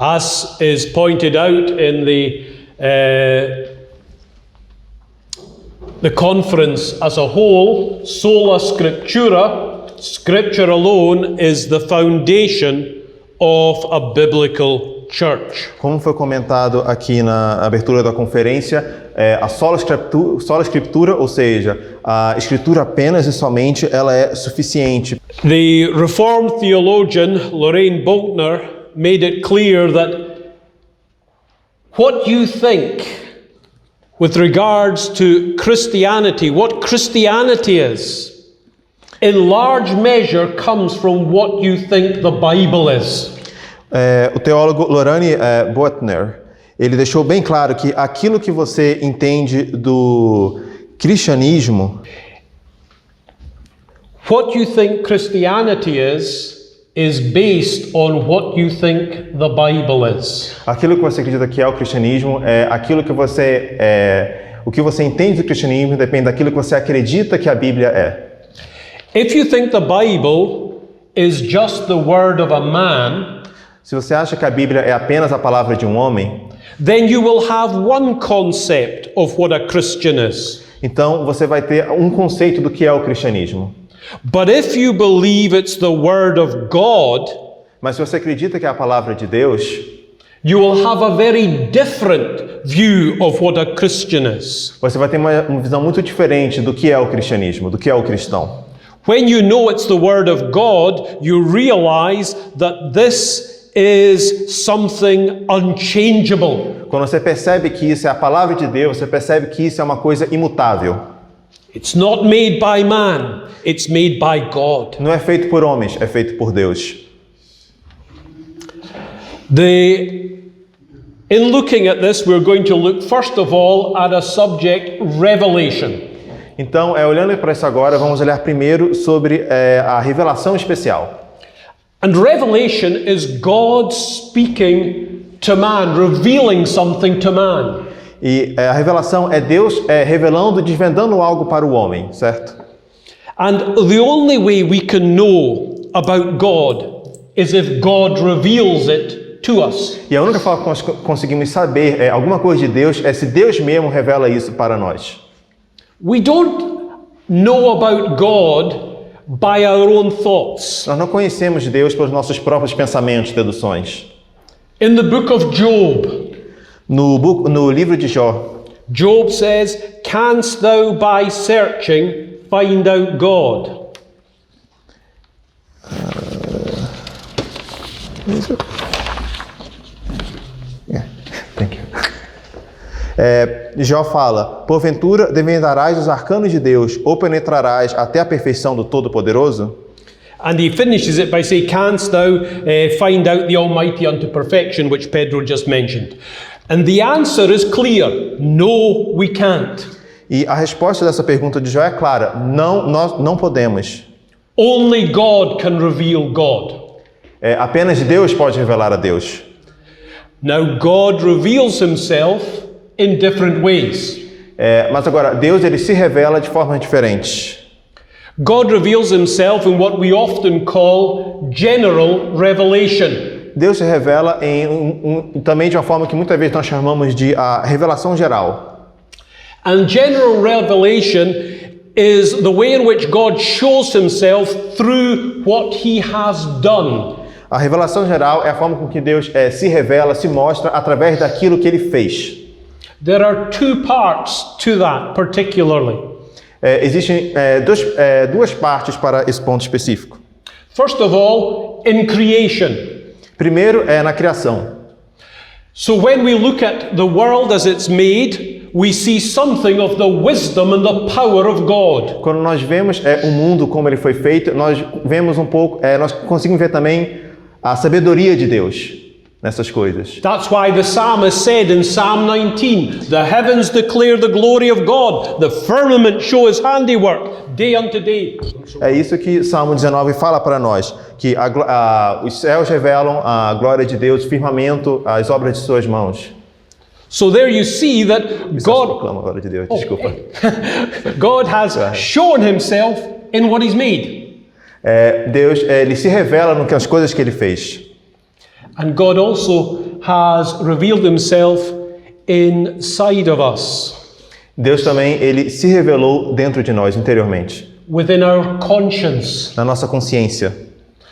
As is pointed out in the conference as a whole, sola scriptura, Scripture alone is the foundation of a biblical church. Como foi comentado aqui na abertura da conferência, a sola escritura, ou seja, a escritura apenas e somente, ela é suficiente. The Reformed theologian Loraine Bontner made it clear that what you think with regards to Christianity, what Christianity is, in large measure comes from what you think the Bible is. O teólogo Loraine Bontner, ele deixou bem claro que aquilo que você entende do cristianismo, what you think Christianity is based on what you think the Bible is. Aquilo que você acredita que é o cristianismo é aquilo que você o que você entende do cristianismo depende daquilo que você acredita que a Bíblia é. If you think the Bible is just the word of a man, se você acha que a Bíblia é apenas a palavra de um homem, then you will have one concept of what a Christian is. Então você vai ter um conceito do que é o cristianismo. But if you believe it's the word of God, mas se você acredita que é a palavra de Deus, you will have a very different view of what a Christian is. Você vai ter uma visão muito diferente do que é o cristianismo, do que é o cristão. When you know it's the word of God, you realize that this is something unchangeable. Quando você percebe que isso é a palavra de Deus, você percebe que isso é uma coisa imutável. It's not made by man, it's made by God. Não é feito por homens, é feito por Deus. In looking at this, we're going to look first of all at a subject, revelation. Então, olhando para isso agora, vamos olhar primeiro sobre a revelação especial. And revelation is God speaking to man, revealing something to man. E a revelação é Deus revelando, desvendando algo para o homem, certo? And the only way we can know about God is if God reveals it to us. E a única forma que nós conseguimos saber alguma coisa de Deus é se Deus mesmo revela isso para nós. We don't know about God by our own thoughts. Nós não conhecemos Deus pelos nossos próprios pensamentos, deduções. In the book of Job, no livro de Jó, Job says, "Canst thou by searching find out God?" Thank you. Jó fala: porventura desvendarás os arcanos de Deus ou penetrarás até a perfeição do Todo-Poderoso? And he finishes it by saying, "Canst thou find out the Almighty unto perfection," which Pedro just mentioned. And the answer is clear: no, we can't. E a resposta dessa pergunta de Jó é clara: não, nós não podemos. Only God can reveal God. Apenas Deus pode revelar a Deus. Now God reveals himself in different ways. Mas agora, Deus ele se revela de formas diferentes. God reveals himself in what we often call general revelation. Deus se revela também de uma forma que muitas vezes nós chamamos de a revelação geral. And general revelation is the way in which God shows himself through what he has done. A revelação geral é a forma com que Deus se revela, se mostra através daquilo que ele fez. There are two parts to that particularly. Existem duas partes para esse ponto específico. First of all, in creation. Primeiro na criação. So when we look at the world as it's made, we see something of the wisdom and the power of God. Quando nós vemos o mundo como ele foi feito, nós vemos um pouco, nós conseguimos ver também a sabedoria de Deus nessas coisas. That's why the psalmist said in Psalm 19, "The heavens declare the glory of God, the firmament show his handiwork, day unto day." É isso que Salmo 19 fala para nós, que os céus revelam a glória de Deus, o firmamento, as obras de suas mãos. So there you see that God Proclama a glória de Deus, desculpa. God has shown himself in what he's made. Deus ele se revela nas coisas que ele fez. And God also has revealed himself inside of us, Deus também, ele se revelou dentro de nós, interiormente, within our conscience, na nossa consciência.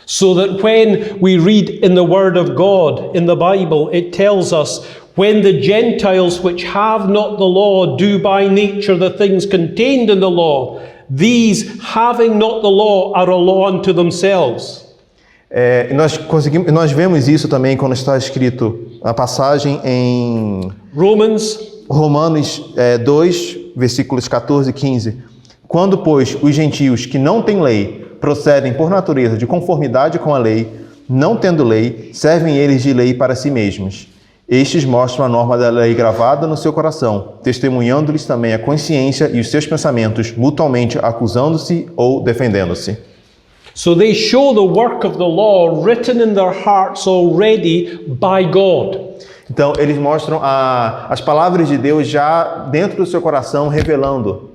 so that when we read in the Word of God, in the Bible, it tells us, when the Gentiles which have not the law do by nature the things contained in the law, these having not the law are a law unto themselves. E nós vemos isso também quando está escrito a passagem em Romanos 2, versículos 14 e 15. Quando, pois, os gentios que não têm lei procedem por natureza de conformidade com a lei, não tendo lei, servem eles de lei para si mesmos. Estes mostram a norma da lei gravada no seu coração, testemunhando-lhes também a consciência e os seus pensamentos, mutuamente acusando-se ou defendendo-se. So they show the work of the law written in their hearts already by God. Então, eles mostram as palavras de Deus já dentro do seu coração, revelando.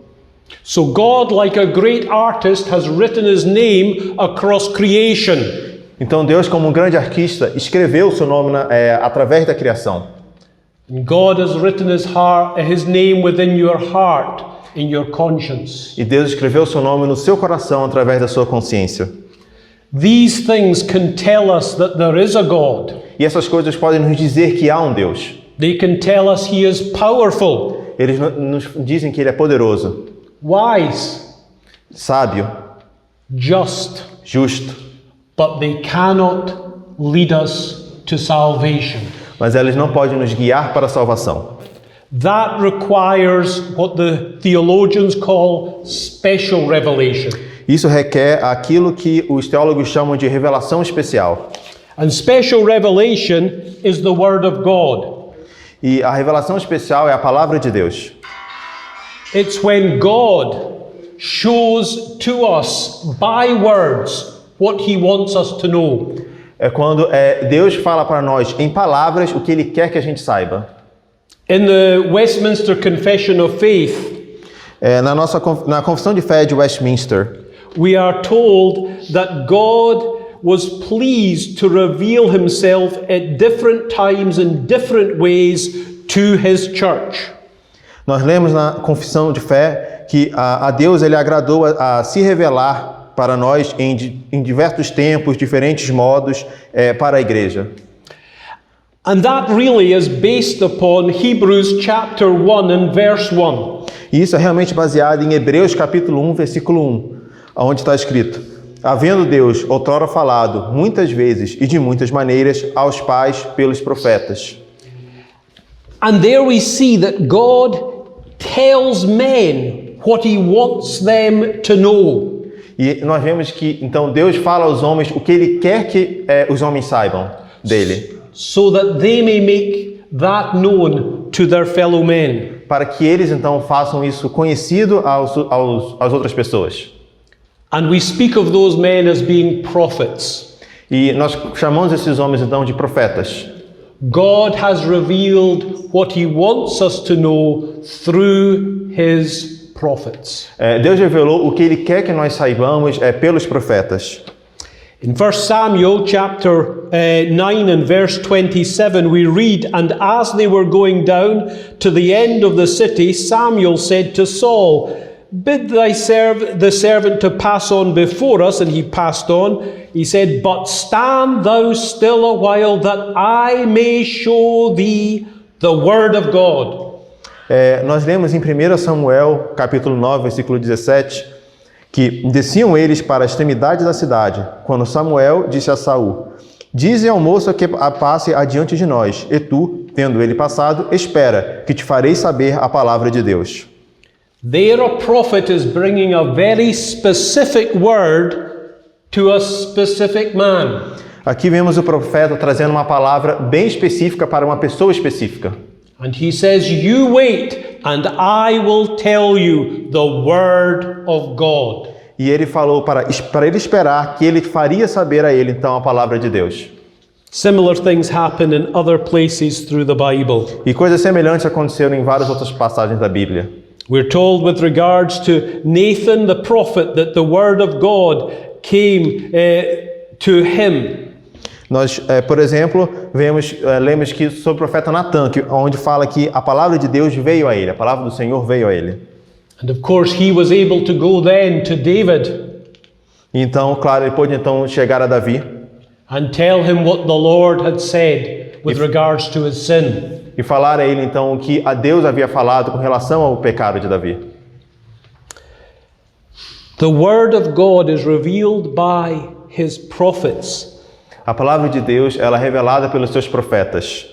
So God, like a great artist, has written his name across creation. Então, Deus, como um grande artista, escreveu o seu nome através da criação. And God has written his name within your heart, in your conscience. E Deus escreveu o seu nome no seu coração através da sua consciência. These things can tell us that there is a God. E essas coisas podem nos dizer que há um Deus. They can tell us he is powerful, Eles nos dizem que ele é poderoso, wise, sábio, just, justo, but they cannot lead us to salvation. mas eles não podem nos guiar para a salvação. That requires what the theologians call special revelation. Isso requer aquilo que os teólogos chamam de revelação especial. And special revelation is the Word of God. E a revelação especial é a palavra de Deus. It's when God shows to us by words what He wants us to know. É quando Deus fala para nós em palavras o que Ele quer que a gente saiba. In the Westminster Confession of Faith, Na Confissão de Fé de Westminster, we are told that God was pleased to reveal Himself at different times in different ways to His church. nós lemos na Confissão de Fé que a Deus ele agradou a se revelar para nós em diversos tempos, diferentes modos para a igreja. And that really is based upon Hebrews chapter 1 and verse 1. E isso é realmente baseado em Hebreus capítulo 1, versículo 1, onde está escrito: havendo Deus outrora falado muitas vezes e de muitas maneiras aos pais pelos profetas. And there we see that God tells men what He wants them to know. E nós vemos que então Deus fala aos homens o que Ele quer que os homens saibam dele, so that they may make that known to their fellow men. para que eles então façam isso conhecido às outras pessoas. And we speak of those men as being prophets. E nós chamamos esses homens então de profetas. God has revealed what He wants us to know through His prophets. Deus revelou o que Ele quer que nós saibamos pelos profetas. In 1 Samuel chapter 9 and verse 27 we read, and as they were going down to the end of the city, Samuel said to Saul, bid the servant to pass on before us, and he passed on. He said, but stand thou still a while, that I may show thee the word of God. Nós lemos em 1 Samuel capítulo 9, versículo 17, que desciam eles para a extremidade da cidade, quando Samuel disse a Saul: dize ao moço que passe adiante de nós, e tu, tendo ele passado, espera, que te farei saber a palavra de Deus. There a prophet is bringing a very specific word to a specific man. Aqui vemos o profeta trazendo uma palavra bem específica para uma pessoa específica. And he says, you wait, and I will tell you the word of God. E ele falou para ele esperar que ele faria saber a ele então a palavra de Deus. Similar things happen in other places through the Bible. E coisas semelhantes aconteceram em várias outras passagens da Bíblia. We're told with regards to Nathan the prophet that the word of God came to him. Nós, por exemplo, lemos que sobre o profeta Natan, onde fala que a palavra de Deus veio a ele, a palavra do Senhor veio a ele. And of course he was able to go then to David. Então, claro, ele pôde então chegar a Davi And tell him what the Lord had said with regards to his sin. e falar a ele então o que a Deus havia falado com relação ao pecado de Davi. The word of God is revealed by his prophets. A palavra de Deus, ela é revelada pelos seus profetas.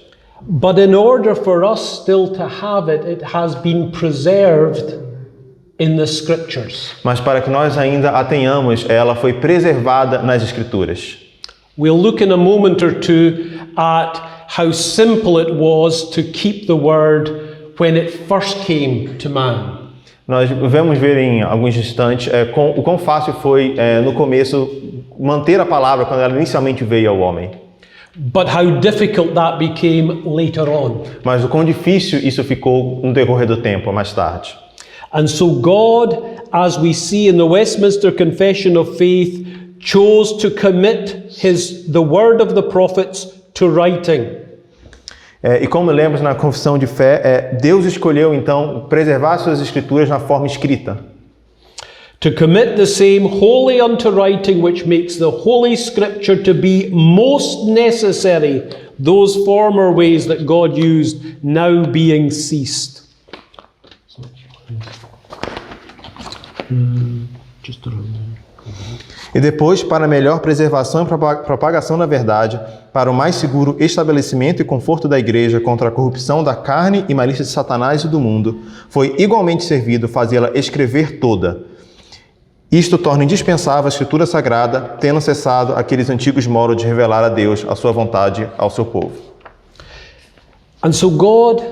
But in order for us still to have it, it has been preserved in the scriptures. Mas para que nós ainda a tenhamos, ela foi preservada nas Escrituras. We'll look in a moment or two at how simple it was to keep the word when it first came to man. Nós vamos ver em alguns instantes o quão fácil foi no começo manter a palavra quando ela inicialmente veio ao homem. But how difficult that became later on. Mas o quão difícil isso ficou no decorrer do tempo, mais tarde. And so God, as we see in the Westminster Confession of Faith, chose to commit the word of the prophets to writing. E como lemos na Confissão de Fé, Deus escolheu então preservar suas escrituras na forma escrita. To commit the same wholly unto writing, which makes the Holy Scripture to be most necessary, those former ways that God used now being ceased. Just around there. E depois, para melhor preservação e propagação da verdade, para o mais seguro estabelecimento e conforto da igreja contra a corrupção da carne e malícia de Satanás e do mundo, foi igualmente servido fazê-la escrever toda. Isto torna indispensável a Escritura Sagrada, tendo cessado aqueles antigos modos de revelar a Deus a sua vontade ao seu povo. And so God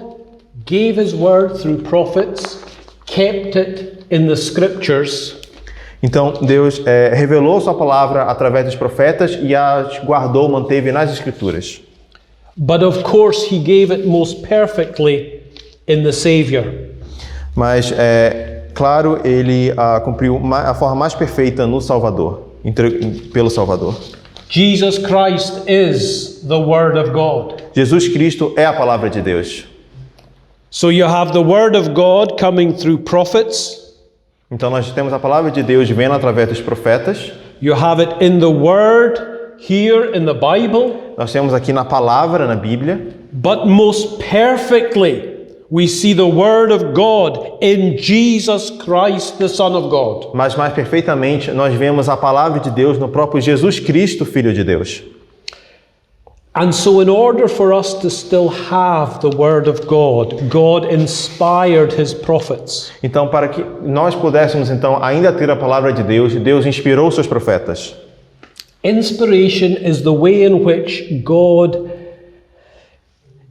gave His word through prophets, kept it in the Scriptures. Então, Deus revelou sua palavra através dos profetas e as guardou, manteve nas Escrituras. But of course, He gave it most perfectly in the Savior. Mas, claro, Ele cumpriu a forma mais perfeita no Salvador, pelo Salvador. Jesus Christ is the Word of God. Jesus Cristo é a palavra de Deus. So you have the Word of God coming through prophets. Então nós temos a palavra de Deus vendo através dos profetas. You have it in the Word here in the Bible. Nós temos aqui na palavra, na Bíblia. But most perfectly we see the Word of God in Jesus Christ, the Son of God. Mas mais perfeitamente nós vemos a palavra de Deus no próprio Jesus Cristo, Filho de Deus. And so in order for us to still have the Word of God, God inspired His prophets. Então, para que nós pudéssemos então ainda ter a palavra de Deus, Deus inspirou seus profetas. Inspiration is the way in which God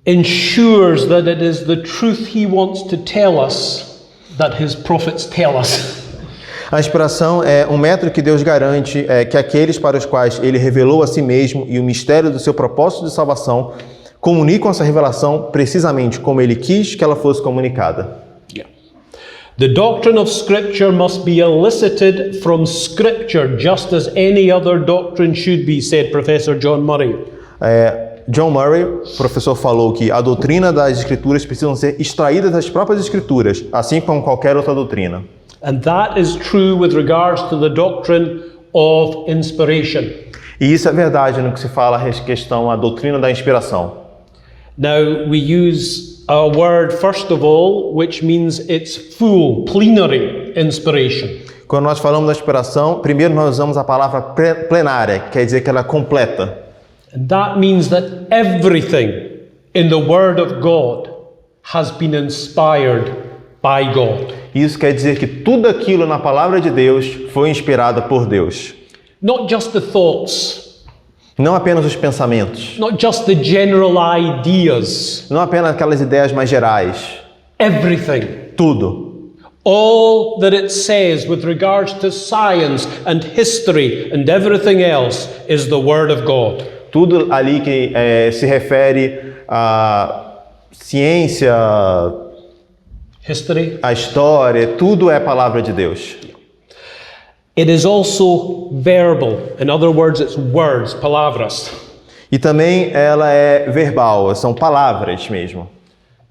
ensures that it is the truth He wants to tell us that His prophets tell us. A inspiração é um método que Deus garante que aqueles para os quais Ele revelou a si mesmo e o mistério do seu propósito de salvação comunicam essa revelação precisamente como Ele quis que ela fosse comunicada. Yeah. The doctrine of Scripture must be elicited from Scripture, just as any other doctrine should be, said Professor John Murray. John Murray, professor, falou que a doutrina das Escrituras precisam ser extraídas das próprias Escrituras, assim como qualquer outra doutrina. And that is true with regards to the doctrine of inspiration. E isso é verdade no que se fala a questão, a doutrina da inspiração. Now, we use a word, first of all, which means it's full, plenary inspiration. Quando nós falamos da inspiração, primeiro nós usamos a palavra plenária, que quer dizer que ela é completa. And that means that everything in the Word of God has been inspired by God. Isso quer dizer que tudo aquilo na palavra de Deus foi inspirado por Deus. Not just the thoughts. Não apenas os pensamentos. Not just the general ideas. Não apenas aquelas ideias mais gerais. Everything. Tudo. All that it says with regards to science and history and everything else is the Word of God. Tudo ali que se refere à ciência, history, a história, tudo é palavra de Deus. It is also verbal. In other words, it's words, palavras. E também ela é verbal, são palavras mesmo.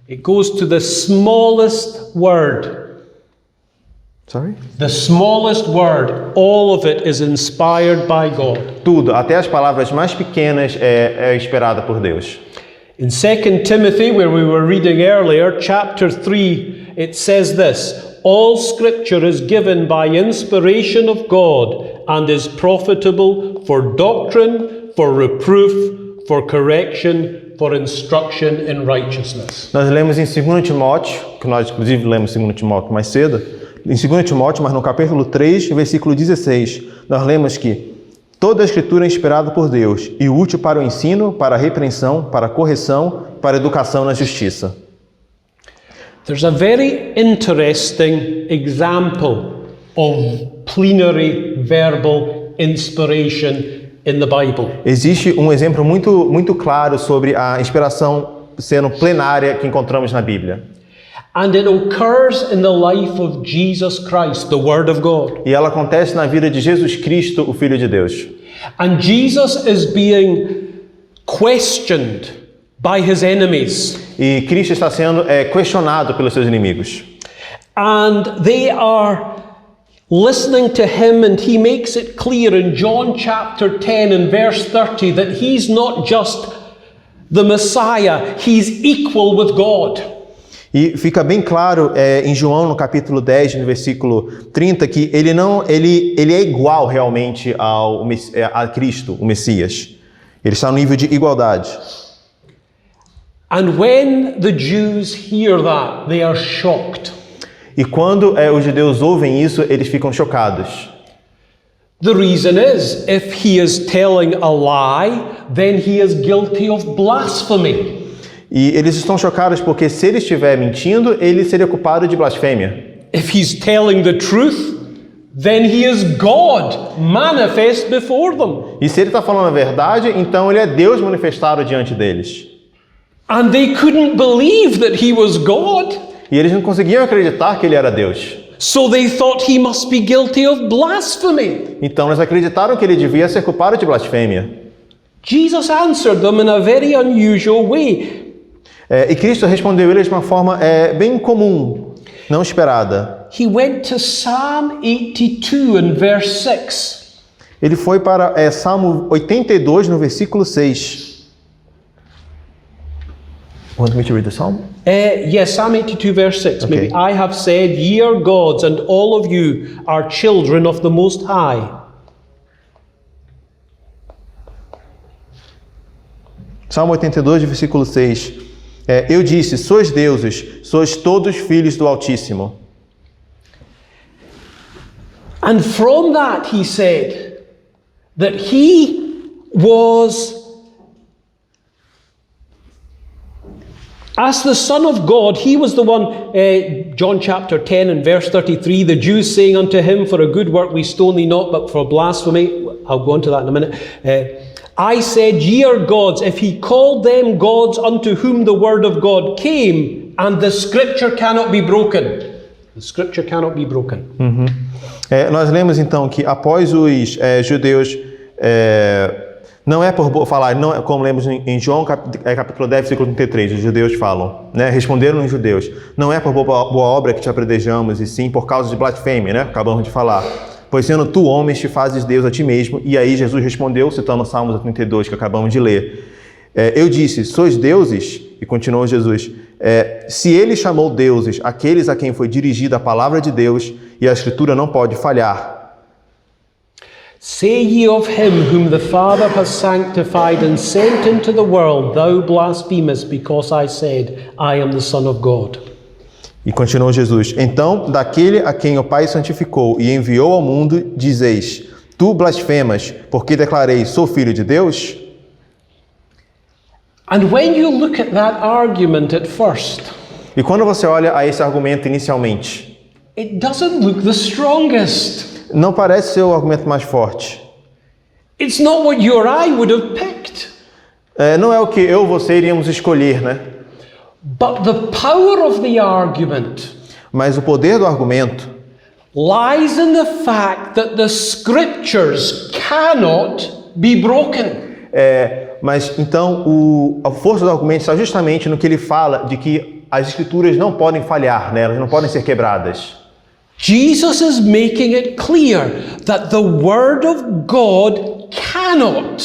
It goes to the smallest word. Sorry? The smallest word, all of it is inspired by God. Tudo, até as palavras mais pequenas é inspirada por Deus. In 2 Timothy, where we were reading earlier, chapter 3, it says this: all scripture is given by inspiration of God and is profitable for doctrine, for reproof, for correction, for instruction in righteousness. Nós lemos em 2 Timóteo, que nós inclusive lemos 2 Timóteo mais cedo, em 2 Timóteo, mas no capítulo 3, versículo 16, nós lemos que toda a escritura é inspirada por Deus e útil para o ensino, para a repreensão, para a correção, para a educação na justiça. There's a very interesting example of plenary verbal inspiration in the Bible. Existe um exemplo muito claro sobre a inspiração sendo plenária que encontramos na Bíblia. And it occurs in the life of Jesus Christ, the Word of God. E ela acontece na vida de Jesus Cristo, o Filho de Deus. And Jesus is being questioned by his enemies. E Cristo está sendo questionado pelos seus inimigos. And they are listening to him, and he makes it clear in John chapter 10 and verse 30 that he's not just the Messiah, he's equal with God. E fica bem claro em João, no capítulo 10, no versículo 30, que ele é igual realmente a Cristo, o Messias. Ele está no nível de igualdade. And when the Jews hear that, they are shocked. E quando os judeus ouvem isso, eles ficam chocados. The reason is, if he is telling a lie, then he is guilty of blasphemy. E eles estão chocados porque se ele estiver mentindo, ele seria culpado de blasfêmia. If he's telling the truth, then he is God manifest before them. E se ele está falando a verdade, então ele é Deus manifestado diante deles. And they couldn't believe that he was God. E eles não conseguiam acreditar que ele era Deus. So they thought he must be guilty of blasphemy. Então eles acreditaram que ele devia ser culpado de blasfêmia. Jesus answered them in a very unusual way. E Cristo respondeu eles de uma forma bem comum, não esperada. He went to Psalm 82 and verse 6. Ele foi para Salmo 82, no versículo 6. Want me to read the psalm? Yes, Psalm 82 verse 6. Okay. Maybe. I have said, ye are gods, and all of you are children of the Most High. Salmo 82, versículo 6. Eu disse, sois deuses, sois todos filhos do Altíssimo. And from that he said that he was, as the Son of God, he was the one, John chapter 10 and verse 33, the Jews saying unto him, for a good work we stone thee not, but for blasphemy. I'll go into that in a minute. I said, ye are gods. If he called them gods unto whom the word of God came, and the scripture cannot be broken. The scripture cannot be broken. Nós lemos então que após os judeus, não é por falar, não é, como lemos em João capítulo 10, versículo 33, os judeus falam, né? Responderam os judeus, não é por boa obra que te apredejamos, e sim por causa de blasfêmia, né? Acabamos de falar. Pois sendo tu homens, te fazes Deus a ti mesmo. E aí Jesus respondeu, citando o Salmos 32, que acabamos de ler. Eu disse, sois deuses? E continuou Jesus. Se ele chamou deuses aqueles a quem foi dirigida a palavra de Deus, e a Escritura não pode falhar. Say ye of him whom the Father has sanctified and sent into the world, thou blasphemest, because I said, I am the Son of God. E continuou Jesus, então, daquele a quem o Pai santificou e enviou ao mundo, dizeis, tu blasfemas, porque declarei, sou filho de Deus? And when you look at that argument at first, e quando você olha a esse argumento inicialmente, it doesn't look the strongest. Não parece ser o argumento mais forte. It's not what you or I would have picked. Não é o que eu ou você iríamos escolher, né? But the power of the argument Mas o poder do argumento lies in the fact that the scriptures cannot be broken. Mas então a força do argumento está justamente no que ele fala de que as escrituras não podem falhar, né? Elas não podem ser quebradas. Jesus is making it clear that the Word of God cannot,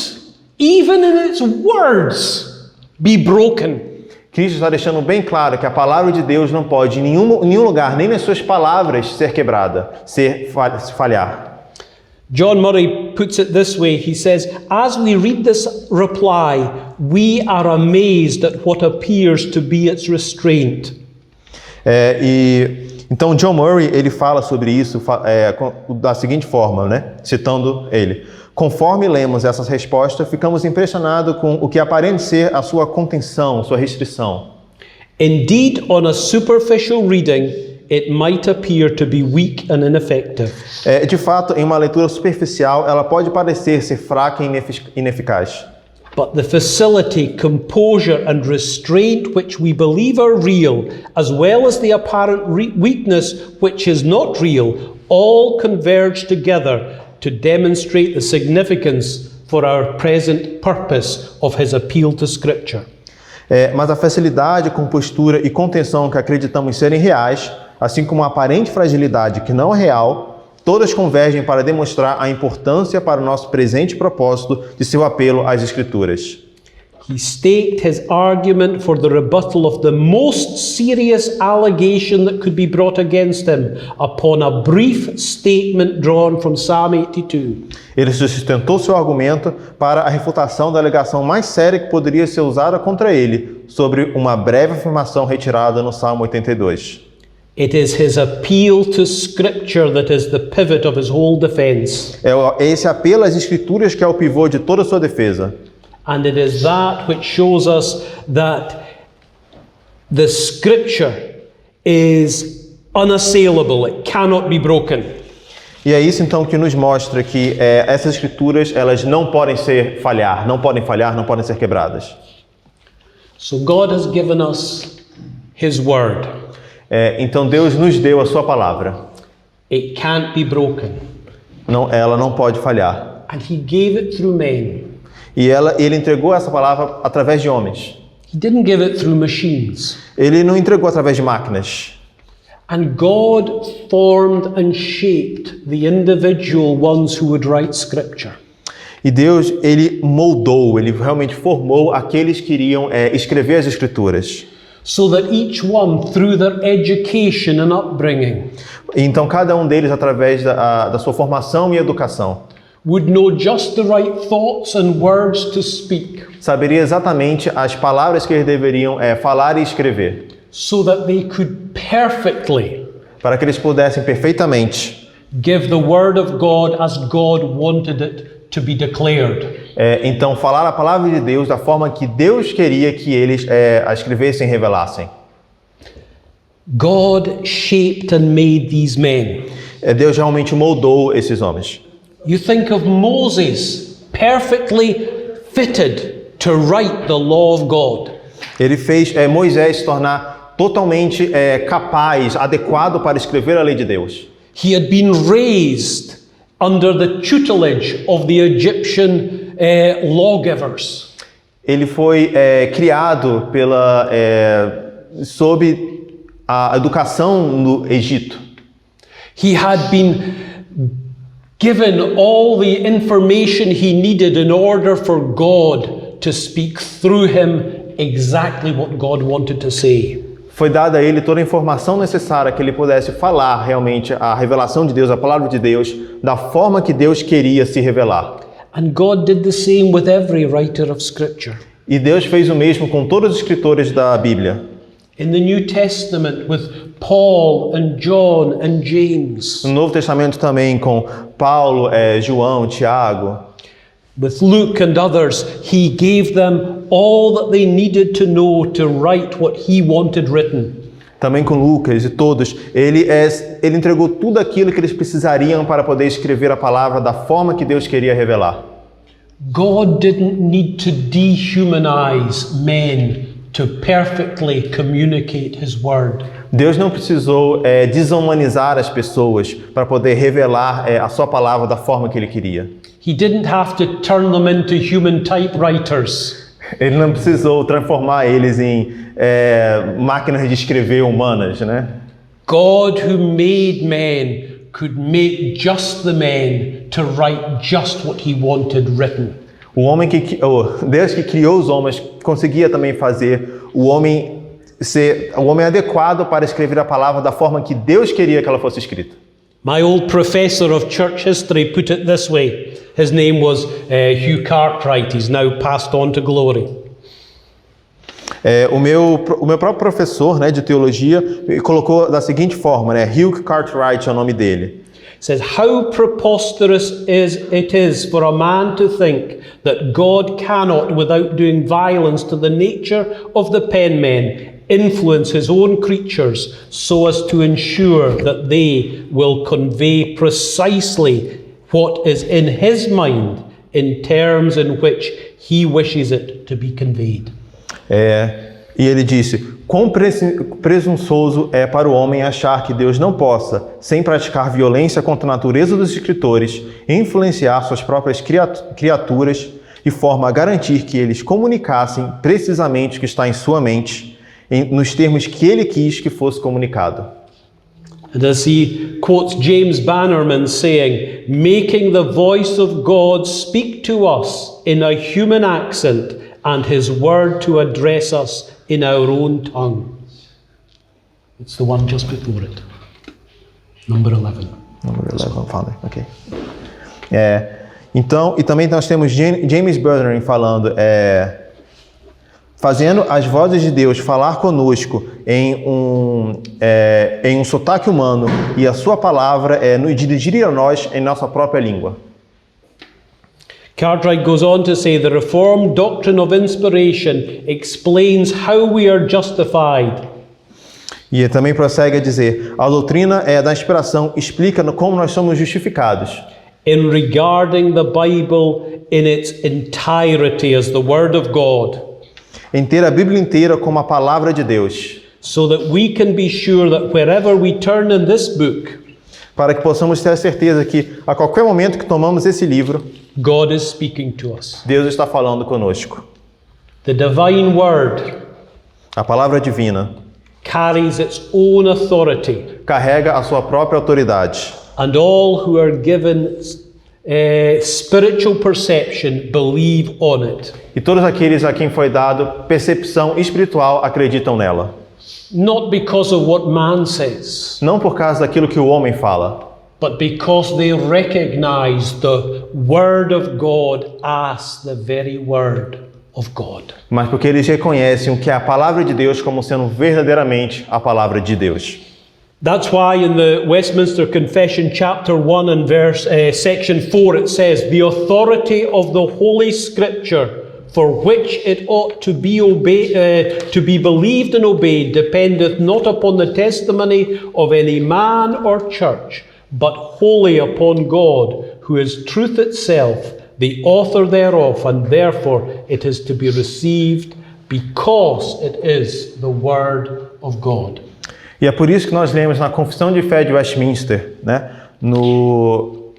even in its words, be broken. Cristo está deixando bem claro que a palavra de Deus não pode em nenhum lugar, nem nas suas palavras, ser quebrada, falhar. John Murray puts it this way. He says, as we read this reply, we are amazed at what appears to be its restraint. Então John Murray ele fala sobre isso da seguinte forma, né? Citando ele: conforme lemos essas respostas, ficamos impressionados com o que aparenta ser a sua contenção, sua restrição. Indeed, on a superficial reading, it might appear to be weak and ineffective. De fato, em uma leitura superficial, ela pode parecer ser fraca e ineficaz. But the facility, composure and restraint which we believe are real, as well as the apparent weakness which is not real, all converge together to demonstrate the significance for our present purpose of his appeal to Scripture. Mas a facilidade, compostura e contenção que acreditamos serem reais, assim como a aparente fragilidade que não é real, todas convergem para demonstrar a importância para o nosso presente propósito de seu apelo às Escrituras. He staked his argument for the rebuttal of the most serious allegation that could be brought against him upon a brief statement drawn from Psalm 82. Ele sustentou seu argumento para a refutação da alegação mais séria que poderia ser usada contra ele, sobre uma breve afirmação retirada no Salmo 82. It is his appeal to Scripture that is the pivot of his whole defense. É esse apelo às Escrituras que é o pivô de toda a sua defesa. And it is that which shows us that the Scripture is unassailable. It cannot be broken. E é isso então que nos mostra que essas Escrituras elas não podem falhar, não podem ser quebradas. So God has given us His Word. Então Deus nos deu a sua palavra. It can't be broken. Ela não pode falhar. And He gave it through men. E ele entregou essa palavra através de homens. He didn't give it through machines. Ele não entregou através de máquinas. And God formed and shaped the individual ones who would write Scripture. E Deus, ele moldou, ele realmente formou aqueles que iriam escrever as Escrituras. So that each one, through their education and upbringing, então cada um deles, através da sua formação e educação, would know just the right thoughts and words to speak. Saberia exatamente as palavras que eles deveriam falar e escrever. So that they could perfectly, para que eles pudessem perfeitamente, give the word of God as God wanted it to be declared. Então falar a palavra de Deus da forma que Deus queria que eles a escrevessem e revelassem. God shaped and made these men. Deus realmente moldou esses homens. You think of Moses, perfectly fitted to write the law of God. Ele fez Moisés se tornar totalmente capaz, adequado para escrever a lei de Deus. He had been raised under the tutelage of the Egyptian lawgivers. Ele foi criado sob a educação no Egito. He had been given all the information he needed in order for God to speak through him exactly what God wanted to say. Foi dada a ele toda a informação necessária que ele pudesse falar realmente a revelação de Deus, a palavra de Deus, da forma que Deus queria se revelar. And God did the same with every writer of Scripture. E Deus fez o mesmo com todos os escritores da Bíblia. In the New Testament with Paul and John and James. No Novo Testamento também com Paulo, João, Tiago. With Luke and others, he gave them all that they needed to know to write what he wanted written. Também com Lucas e todos, ele entregou tudo aquilo que eles precisariam para poder escrever a palavra da forma que Deus queria revelar. God didn't need to dehumanize men to perfectly communicate His word. Deus não precisou desumanizar as pessoas para poder revelar a sua palavra da forma que Ele queria. He didn't have to turn them into human typewriters. Ele não precisou transformar eles em máquinas de escrever humanas, né? God who made men could make just the men to write just what He wanted written. Deus que criou os homens conseguia também fazer o homem adequado para escrever a palavra da forma que Deus queria que ela fosse escrita. My old professor of church history put it this way. His name was Hugh Cartwright. He's now passed on to glory. O meu próprio professor, né, de teologia colocou da seguinte forma, né? Hugh Cartwright é o nome dele. Says, how preposterous it is for a man to think that God cannot, without doing violence to the nature of the penman, influence His own creatures so as to ensure that they will convey precisely what is in His mind in terms in which He wishes it to be conveyed. E ele disse, quão presunçoso é para o homem achar que Deus não possa, sem praticar violência contra a natureza dos escritores, influenciar suas próprias criaturas de forma a garantir que eles comunicassem precisamente o que está em sua mente, nos termos que Ele quis que fosse comunicado. And as he quotes James Bannerman saying, making the voice of God speak to us in a human accent and His word to address us in our own tongue. It's the one just before it. Number 11. Number 11, Father. Okay. Então, e também nós temos James Bannerman falando, fazendo as vozes de Deus falar conosco em um sotaque humano e a sua palavra nos dirigir a nós em nossa própria língua. Cartwright goes on to say the Reformed doctrine of inspiration explains how we are justified. E também prossegue a dizer, a doutrina da inspiração explica como nós somos justificados. In regarding the Bible in its entirety as the Word of God. Em ter a Bíblia inteira como a palavra de Deus. So that we can be sure that wherever we turn in this book, para que possamos ter a certeza que a qualquer momento que tomamos esse livro, God is speaking to us. Deus está falando conosco. The divine word, a palavra divina, carries its own authority. Carrega a sua própria autoridade. And all who are given spiritual perception believe on it. E todos aqueles a quem foi dado percepção espiritual acreditam nela. Not because of what man says. Não por causa daquilo que o homem fala. But because they recognize the word of God as the very word of God. Mas porque eles reconhecem o que é a palavra de Deus como sendo verdadeiramente a palavra de Deus. That's why in the Westminster Confession, chapter 1 and section 4, it says, the authority of the Holy Scripture, for which it ought to be believed and obeyed, dependeth not upon the testimony of any man or church, but wholly upon God, who is truth itself, the author thereof, and therefore it is to be received because it is the Word of God. E é por isso que nós lemos na Confissão de Fé de Westminster, né, no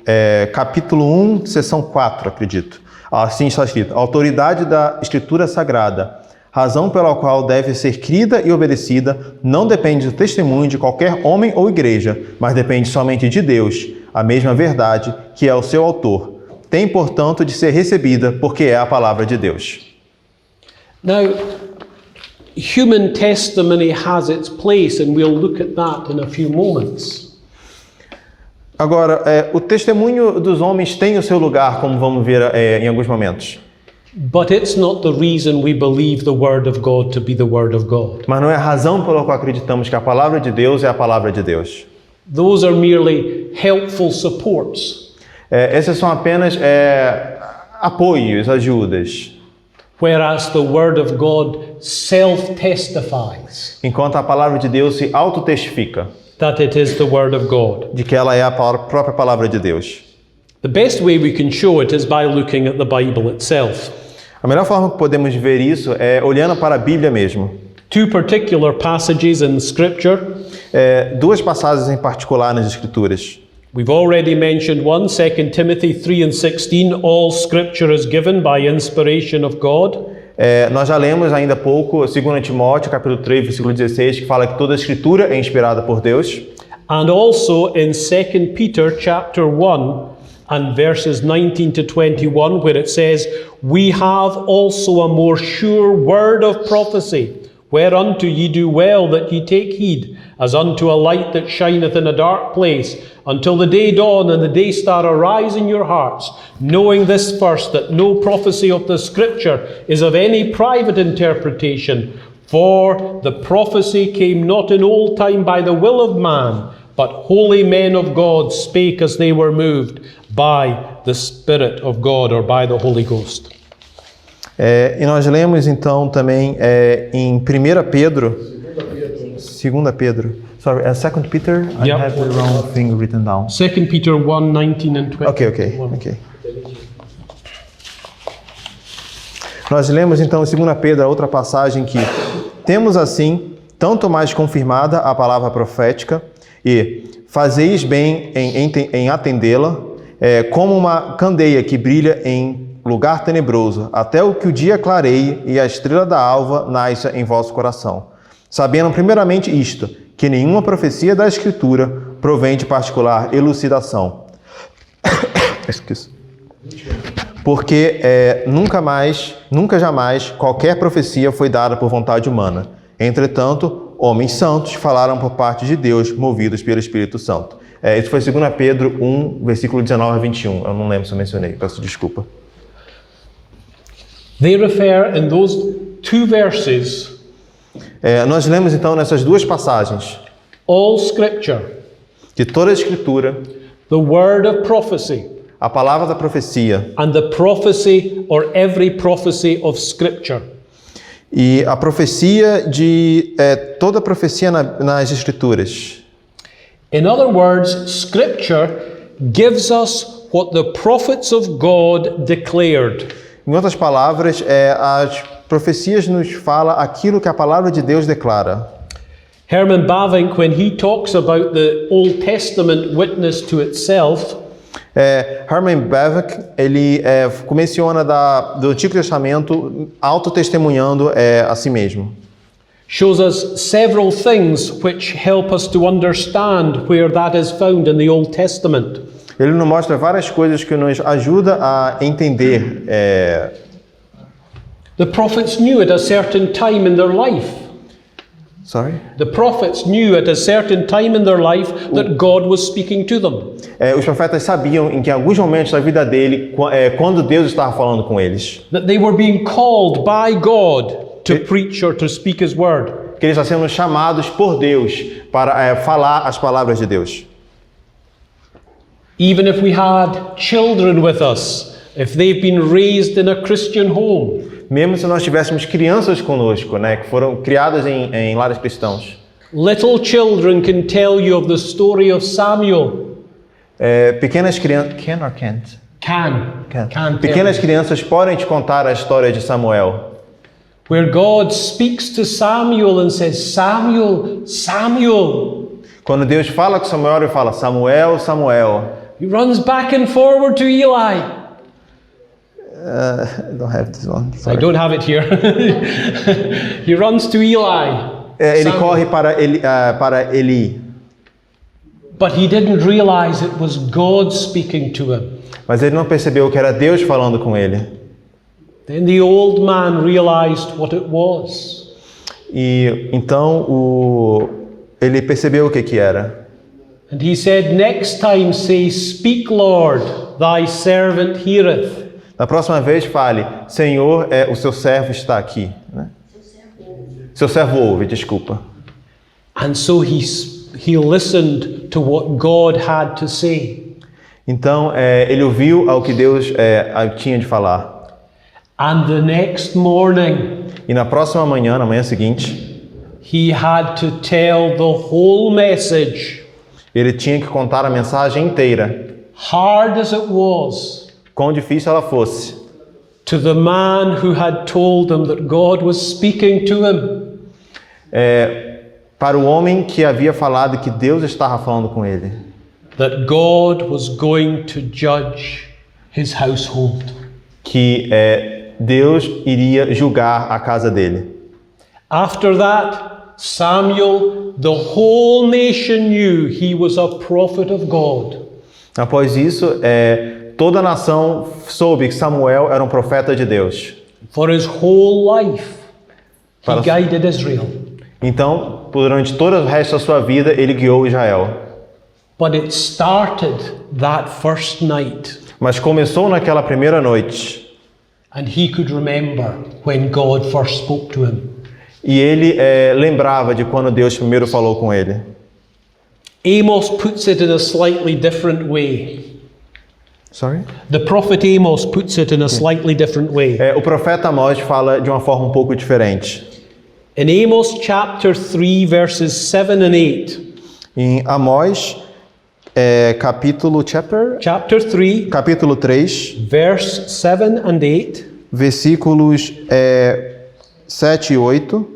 capítulo 1, seção 4, acredito. Assim está escrito: a autoridade da Escritura Sagrada, razão pela qual deve ser crida e obedecida, não depende do testemunho de qualquer homem ou igreja, mas depende somente de Deus, a mesma verdade que é o seu autor. Tem, portanto, de ser recebida, porque é a palavra de Deus. Now, human testimony has its place, and we'll look at that in a few moments. Agora, o testemunho dos homens tem o seu lugar, como vamos ver em alguns momentos. But it's not the reason we believe the word of God to be the word of God. Mas não é a razão pela qual acreditamos que a palavra de Deus é a palavra de Deus. Those are merely helpful supports. Esses são apenas apoios, ajudas. Whereas the word of God self-testifies. Enquanto a palavra de Deus se autotestifica. That it is the word of God. De que ela é a própria palavra de Deus. The best way we can show it is by looking at the Bible itself. A melhor forma que podemos ver isso é olhando para a Bíblia mesmo. Two particular passages in Scripture. Duas passagens em particular nas Escrituras. We've already mentioned one, 2 Timothy 3:16, all Scripture is given by inspiration of God. Nós já lemos ainda há pouco 2 Timóteo, capítulo 3, versículo 16, que fala que toda a Escritura é inspirada por Deus. And also in 2 Peter chapter 1 and verses 19 to 21, where it says, we have also a more sure word of prophecy, whereunto ye do well that ye take heed, as unto a light that shineth in a dark place, until the day dawn and the day star arise in your hearts, knowing this first, that no prophecy of the Scripture is of any private interpretation, for the prophecy came not in old time by the will of man, but holy men of God spake as they were moved by the Spirit of God, or by the Holy Ghost. E nós lemos então também em 1 Pedro, 2 Pedro, sorry, 2 Peter, I Yep. have the wrong thing written down. 2 Peter 1, 19 and 20. Ok. Nós lemos então em 2 Pedro, a outra passagem que temos assim, tanto mais confirmada a palavra profética, e fazeis bem em atendê-la, como uma candeia que brilha em lugar tenebroso, até o que o dia clareie e a estrela da alva nasça em vosso coração. Sabendo primeiramente isto, que nenhuma profecia da Escritura provém de particular elucidação. Porque nunca jamais, qualquer profecia foi dada por vontade humana. Entretanto, homens santos falaram por parte de Deus, movidos pelo Espírito Santo. Isso foi 2 Pedro 1, versículo 19 a 21. Eu não lembro se eu mencionei, peço desculpa. They refer in those two verses, Nós lemos então nessas duas passagens all Scripture, que toda a Escritura, the word of prophecy, a palavra da profecia and the prophecy or every prophecy of Scripture e a profecia de toda a profecia nas Escrituras. In other words, Scripture gives us what the prophets of God declared. Em outras palavras, as profecias nos falam aquilo que a palavra de Deus declara. Herman Bavinck, when he talks about the Old Testament witness to itself, Herman Bavinck, ele menciona do Antigo Testamento autotestemunhando a si mesmo. shows us several things which help us to understand where that is found in the Old Testament. Ele nos mostra várias coisas que nos ajudam a entender. The prophets knew at a certain time in their life. Sorry? The prophets knew at a certain time in their life that God was speaking to them. Os profetas sabiam em que alguns momentos da vida dele, quando Deus estava falando com eles, That they were being called by God to preach or to speak His word. que eles estavam sendo chamados por Deus para falar as palavras de Deus. Even if we had children with us, if they've been raised in a Christian home, Mesmo se nós tivéssemos crianças conosco, que foram criadas em lares cristãos. little children can tell you of the story of Samuel. Pequenas crianças... Can or can't? Can tell Pequenas you. crianças podem te contar a história de Samuel. Where God speaks to Samuel and says, Samuel, Samuel. Quando Deus fala com Samuel, ele fala, Samuel, Samuel. He runs back and forward to Eli. I don't have this one. I Sorry. don't have it here. He runs to Eli. Ele Samuel. corre para Eli. But he didn't realize it was God speaking to him. Mas ele não percebeu que era Deus falando com ele. Then the old man realized what it was. E então ele percebeu o que era. And he said, next time say, Speak, Lord, thy servant heareth. Na próxima vez fale, Senhor, o seu servo está aqui. Seu servo ouve, desculpa. And so he listened to what God had to say. Então ele ouviu ao que Deus tinha de falar. And the next morning, E na próxima manhã, na manhã seguinte, he had to tell the whole message, ele tinha que contar a mensagem inteira, hard as it was. quão difícil ela fosse. to the man who had told him that God was speaking to him. Para o homem que havia falado que Deus estava falando com ele. That God was going to judge his household. Que Deus iria julgar a casa dele. After that, Samuel, the whole nation knew he was a prophet of God. Após isso, toda a nação soube que Samuel era um profeta de Deus. For his whole life, he guided Israel. Então, durante todo o resto da sua vida, ele guiou Israel. But it started that first night. Mas começou naquela primeira noite. And he could remember when God first spoke to him. E ele lembrava de quando Deus primeiro falou com ele. Amos puts it in a slightly different way. Sorry? The prophet Amos puts it in a slightly different way. O profeta Amós fala de uma forma um pouco diferente. In Amos chapter 3 verses 7 and 8. Em Amós capítulo 3, verse 7 and 8. Versículos 7 e 8.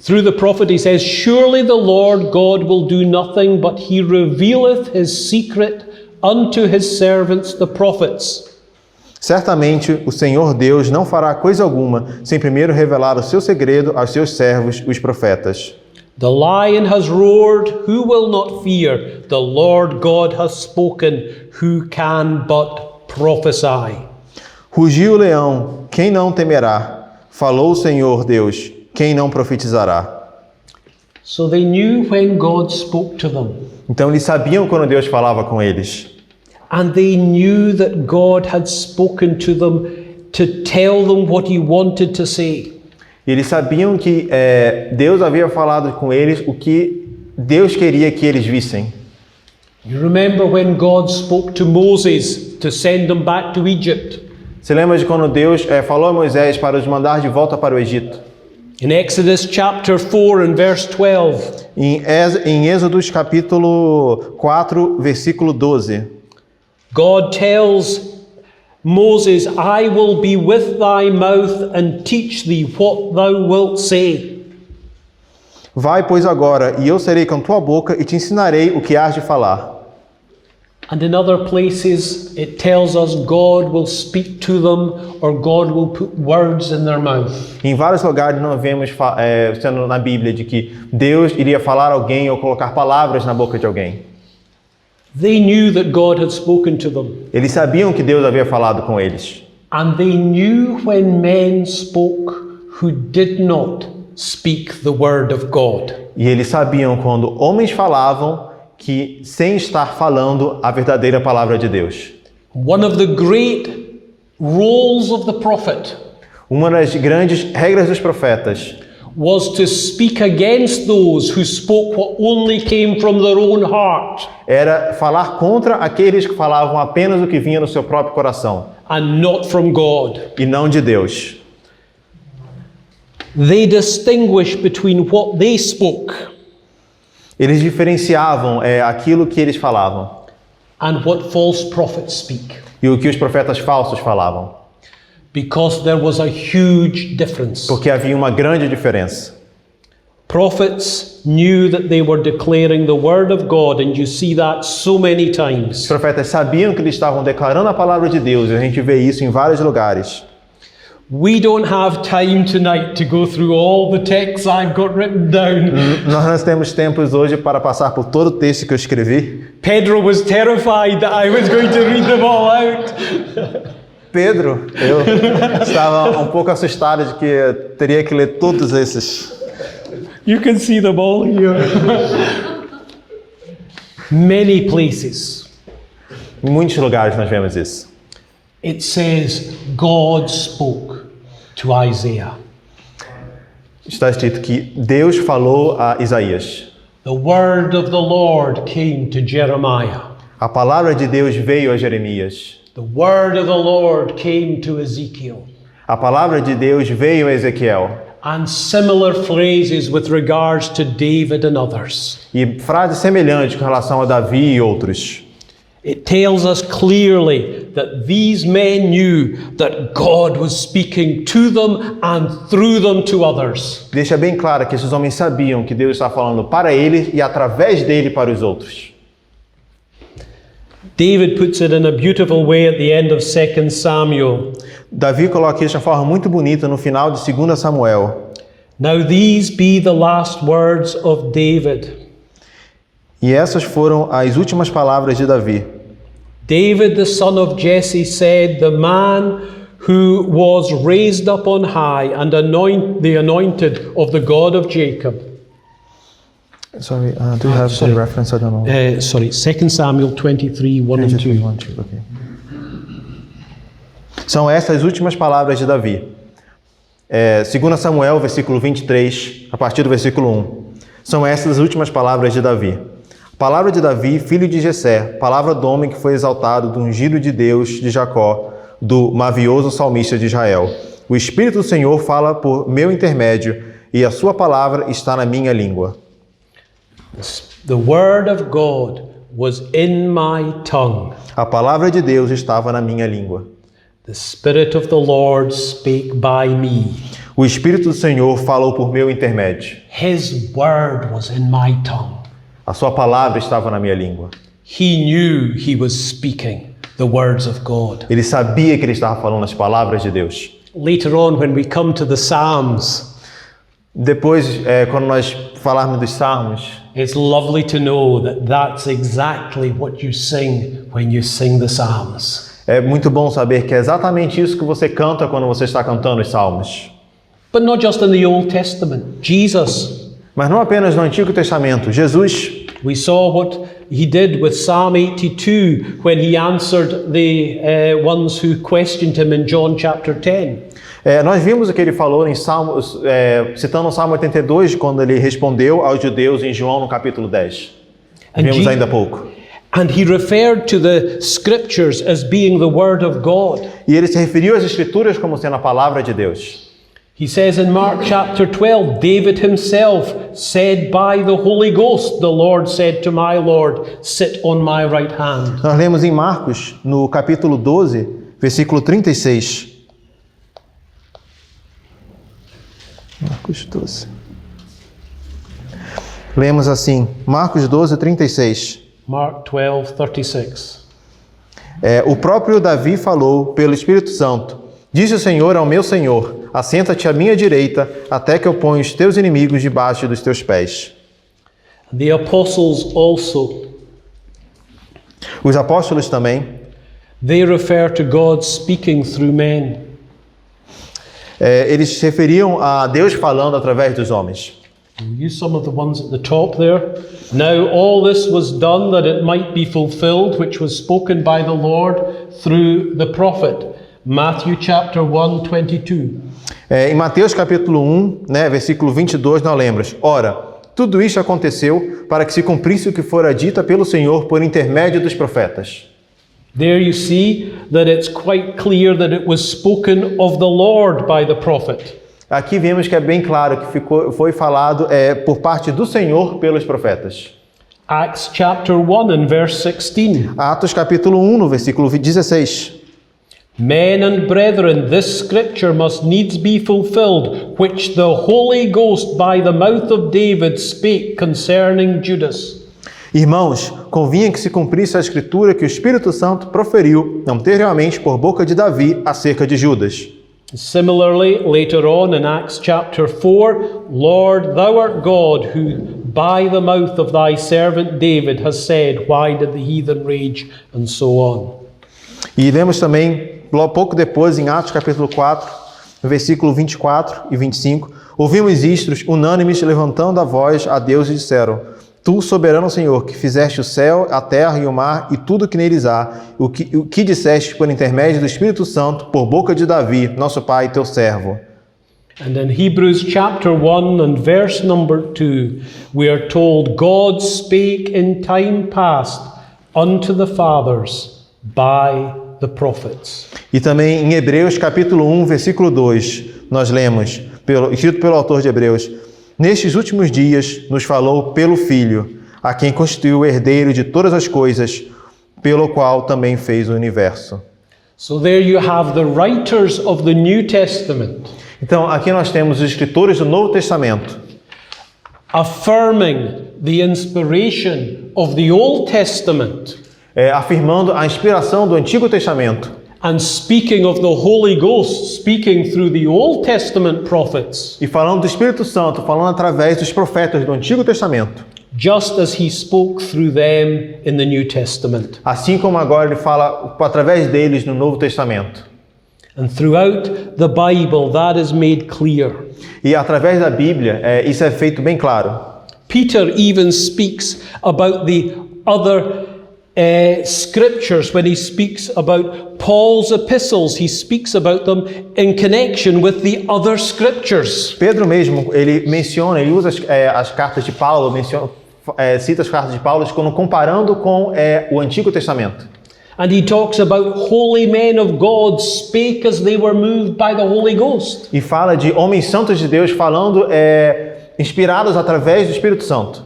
Through the prophet he says, "Surely the Lord God will do nothing, but he revealeth his secret unto his servants the prophets." Certamente o Senhor Deus não fará coisa alguma sem primeiro revelar o seu segredo aos seus servos, os profetas. The lion has roared, who will not fear? The Lord God has spoken, who can but prophesy? Rugiu o leão, quem não temerá? Falou o Senhor Deus, quem não profetizará? So they knew when God spoke to them. Então eles sabiam quando Deus falava com eles. And they knew that God had spoken to them to tell them what he wanted to say. E eles sabiam que Deus havia falado com eles o que Deus queria que eles vissem. You remember when God spoke to Moses to send them back to Egypt? Você lembra de quando Deus falou a Moisés para os mandar de volta para o Egito? In Exodus chapter 4 and verse 12. Em Êxodos capítulo 4, versículo 12. God tells Moses, "I will be with thy mouth and teach thee what thou wilt say." Vai, pois, agora, e eu serei com tua boca e te ensinarei o que hás de falar. And in other places it tells us God will speak to them or God will put words in their mouth. Em vários lugares nós vemos sendo na Bíblia de que Deus iria falar a alguém ou colocar palavras na boca de alguém. They knew that God had spoken to them. Eles sabiam que Deus havia falado com eles. And they knew when men spoke who did not speak the word of God. E eles sabiam quando homens falavam que sem estar falando a verdadeira palavra de Deus. One of the great roles of the prophet Uma das grandes regras dos profetas was to speak against those who spoke what only came from their own heart era falar contra aqueles que falavam apenas o que vinha no seu próprio coração and not from God. e não de Deus. They distinguished between what they spoke Eles diferenciavam aquilo que eles falavam and what false prophets speak, e o que os profetas falsos falavam, because there was a huge difference. porque havia uma grande diferença. Prophets knew that they were declaring the word of God, and you see that so many Os times. profetas sabiam que eles estavam declarando a palavra de Deus, e a gente vê isso em vários lugares. We don't have time tonight to go through all the texts I've got written down. Nós não temos tempos hoje para passar por todo o texto que eu escrevi. Pedro was terrified that I was going to read them all out. Pedro, eu estava um pouco assustado de que eu teria que ler todos esses. You can see them all here. Many places Em muitos lugares nós vemos isso. it says God spoke to Isaiah. Está escrito que Deus falou a Isaías. The word of the Lord came to Jeremiah. A palavra de Deus veio a Jeremias. The word of the Lord came to Ezekiel. A palavra de Deus veio a Ezequiel. And similar phrases with regards to David and others. E frases semelhantes com relação a Davi e outros. It tells us clearly that these men knew that God was speaking to them and through them to others. Deixa bem claro que esses homens sabiam que Deus está falando para eles e através dele para os outros. David puts it in a beautiful way at the end of 2 Samuel. Davi coloca isso de uma forma muito bonita no final de 2 Samuel. Now these be the last words of David. E essas foram as últimas palavras de Davi. David, the son of Jesse, said, "The man who was raised up on high and the anointed of the God of Jacob." Sorry, do you have the reference? I don't know. Sorry, 2 Samuel 23, 1 and 2. Okay. São essas as últimas palavras de Davi. 2 Samuel, versículo 23, a partir do versículo 1. São essas as últimas palavras de Davi. Palavra de Davi, filho de Jessé, palavra do homem que foi exaltado, do ungido de Deus de Jacó, do mavioso salmista de Israel. O Espírito do Senhor fala por meu intermédio, e a sua palavra está na minha língua. The word of God was in my tongue. A palavra de Deus estava na minha língua. The Spirit of the Lord spake by me. O Espírito do Senhor falou por meu intermédio. His word was in my tongue. A sua palavra estava na minha língua. He knew he was speaking the words of God. Ele sabia que ele estava falando as palavras de Deus. Later on, when we come to the Psalms, depois, quando nós falarmos dos Salmos, it's lovely to know that that's exactly what you sing when you sing the Psalms. É muito bom saber que é exatamente isso que você canta quando você está cantando os Salmos. But not just in the Old Testament. Jesus. Mas não apenas no Antigo Testamento. Jesus. We saw what he did with Psalm 82 when he answered the ones who questioned him in John chapter 10. Nós vimos o que ele falou em Salmos, citando o Salmo 82, quando ele respondeu aos judeus em João no capítulo 10. Vimos ainda há pouco. And he referred to the scriptures as being the word of God. E ele se referiu às escrituras como sendo a palavra de Deus. He says in Mark chapter 12, David himself said by the Holy Ghost, the Lord said to my Lord, sit on my right hand. Nós lemos em Marcos, no capítulo 12, versículo 36. Marcos 12. Lemos assim, Marcos 12, 36. Mark 12, 36. O próprio Davi falou pelo Espírito Santo. Disse o Senhor ao meu Senhor, assenta-te à minha direita, até que eu ponha os teus inimigos debaixo dos teus pés. The apostles also. Os apóstolos também. They refer to God speaking through men. Eles se referiam a Deus falando através dos homens. We'll use some of the ones at the top there. Now all this was done that it might be fulfilled, which was spoken by the Lord through the prophet. Matthew chapter 1, 22. Em Mateus capítulo 1, versículo 22, nós lemos: Ora, tudo isso aconteceu para que se cumprisse o que fora dito pelo Senhor por intermédio dos profetas. There you see that it's quite clear that it was spoken of the Lord by the prophet. Aqui vemos que é bem claro que foi falado por parte do Senhor pelos profetas. Acts chapter 1 and verse 16. Atos capítulo 1, no versículo 16. Men and brethren, this scripture must needs be fulfilled, which the Holy Ghost by the mouth of David spake concerning Judas. Irmãos, convinha que se cumprisse a escritura que o Espírito Santo proferiu anteriormente por boca de Davi acerca de Judas. Similarly, later on in Acts chapter 4, Lord, thou art God, who by the mouth of thy servant David has said, why did the heathen rage, and so on. E lemos também, pouco depois, em Atos capítulo 4, versículo 24 e 25, ouvimos istos unânimes levantando a voz a Deus e disseram: Tu, soberano Senhor, que fizeste o céu, a terra e o mar e tudo que neles há, o que disseste por intermédio do Espírito Santo, por boca de Davi, nosso pai, teu servo. And in Hebrews chapter 1 and verse number 2, we are told, God spake in time past unto the fathers by the prophets. E também em Hebreus capítulo 1, versículo 2, nós lemos, escrito pelo autor de Hebreus: Nestes últimos dias nos falou pelo Filho, a quem constituiu o herdeiro de todas as coisas, pelo qual também fez o universo. So there you have the writers of the New Testament Então, aqui nós temos os escritores do Novo Testamento affirming the inspiration of the Old Testament afirmando a inspiração do Antigo Testamento and speaking of the Holy Ghost, speaking through the Old Testament prophets, e falando do Espírito Santo, falando através dos profetas do Antigo Testamento, just as he spoke through them in the New Testament. assim como agora ele fala através deles no Novo Testamento. And throughout the Bible, that is made clear. E através da Bíblia, isso é feito bem claro. Peter even speaks about the other scriptures when he speaks about Paul's epistles. He speaks about them in connection with the other scriptures. Pedro mesmo, ele usa as cartas de Paulo, cita as cartas de Paulo quando comparando com o Antigo Testamento. And he talks about holy men of God spake as they were moved by the Holy Ghost. E fala de homens santos de Deus falando inspirados através do Espírito Santo.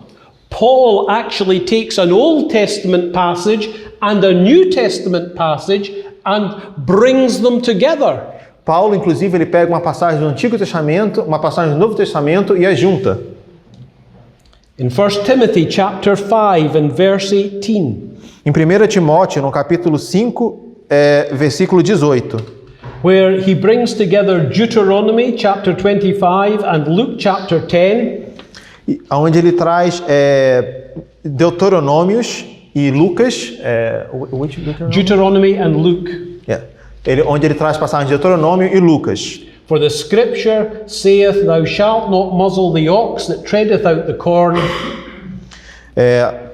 Paul actually takes an Old Testament passage and a New Testament passage and brings them together. Paulo, inclusive, ele pega uma passagem do Antigo Testamento, uma passagem do Novo Testamento e as junta. In 1 Timothy chapter 5 and verse 18. Em 1 Timóteo, no capítulo 5, versículo 18. Where he brings together Deuteronomy chapter 25 and Luke chapter 10. Onde ele traz Deuteronômios e Lucas. Which Deuteronomy and Luke. Yeah. Onde ele traz passagens de Deuteronômio e Lucas. For the scripture saith, Thou shalt not muzzle the ox that treadeth out the corn.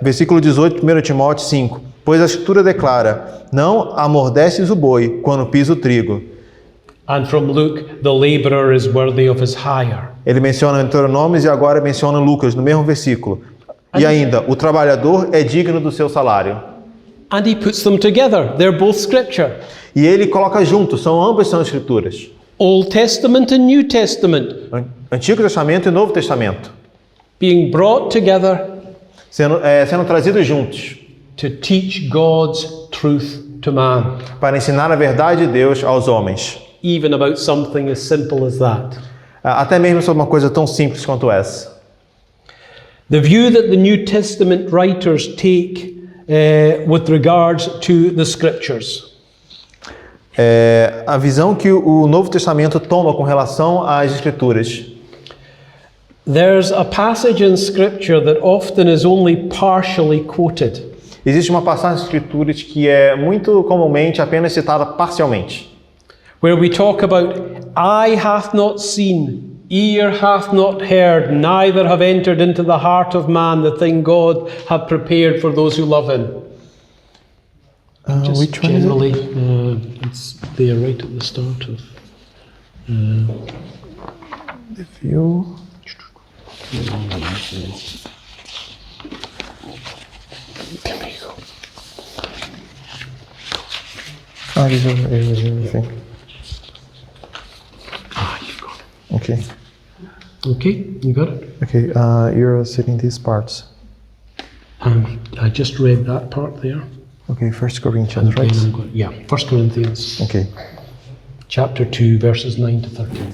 Versículo 18, 1 Timóteo 5. Pois a Escritura declara, não amordeces o boi quando pisa o trigo. And from Luke, the laborer is worthy of his hire. Ele menciona Deuteronômios e agora menciona Lucas no mesmo versículo. E ainda, o trabalhador é digno do seu salário. And he puts them together. They're both scripture. E ele coloca junto, ambas são escrituras. Old Testament and New Testament. Antigo Testamento e Novo Testamento. Being brought together. Sendo trazidos juntos. To teach God's truth to man. Para ensinar a verdade de Deus aos homens. Even about something as simple as that. Até mesmo sobre uma coisa tão simples quanto essa. The view that the New Testament writers take with regards to the scriptures. A visão que o Novo Testamento toma com relação às Escrituras. There's a passage in Scripture that often is only partially quoted. Existe uma passagem das Escrituras que é muito comumente apenas citada parcialmente. Where we talk about, eye hath not seen, ear hath not heard, neither have entered into the heart of man the thing God hath prepared for those who love him. Just generally, it's there right at the start of the view. Everything. You've got it. Okay. Okay, you got it? Okay, you're sitting these parts. I just read that part there. Okay, 1 Corinthians, right? Yeah, 1 Corinthians. Okay. Chapter 2, verses 9 to 13.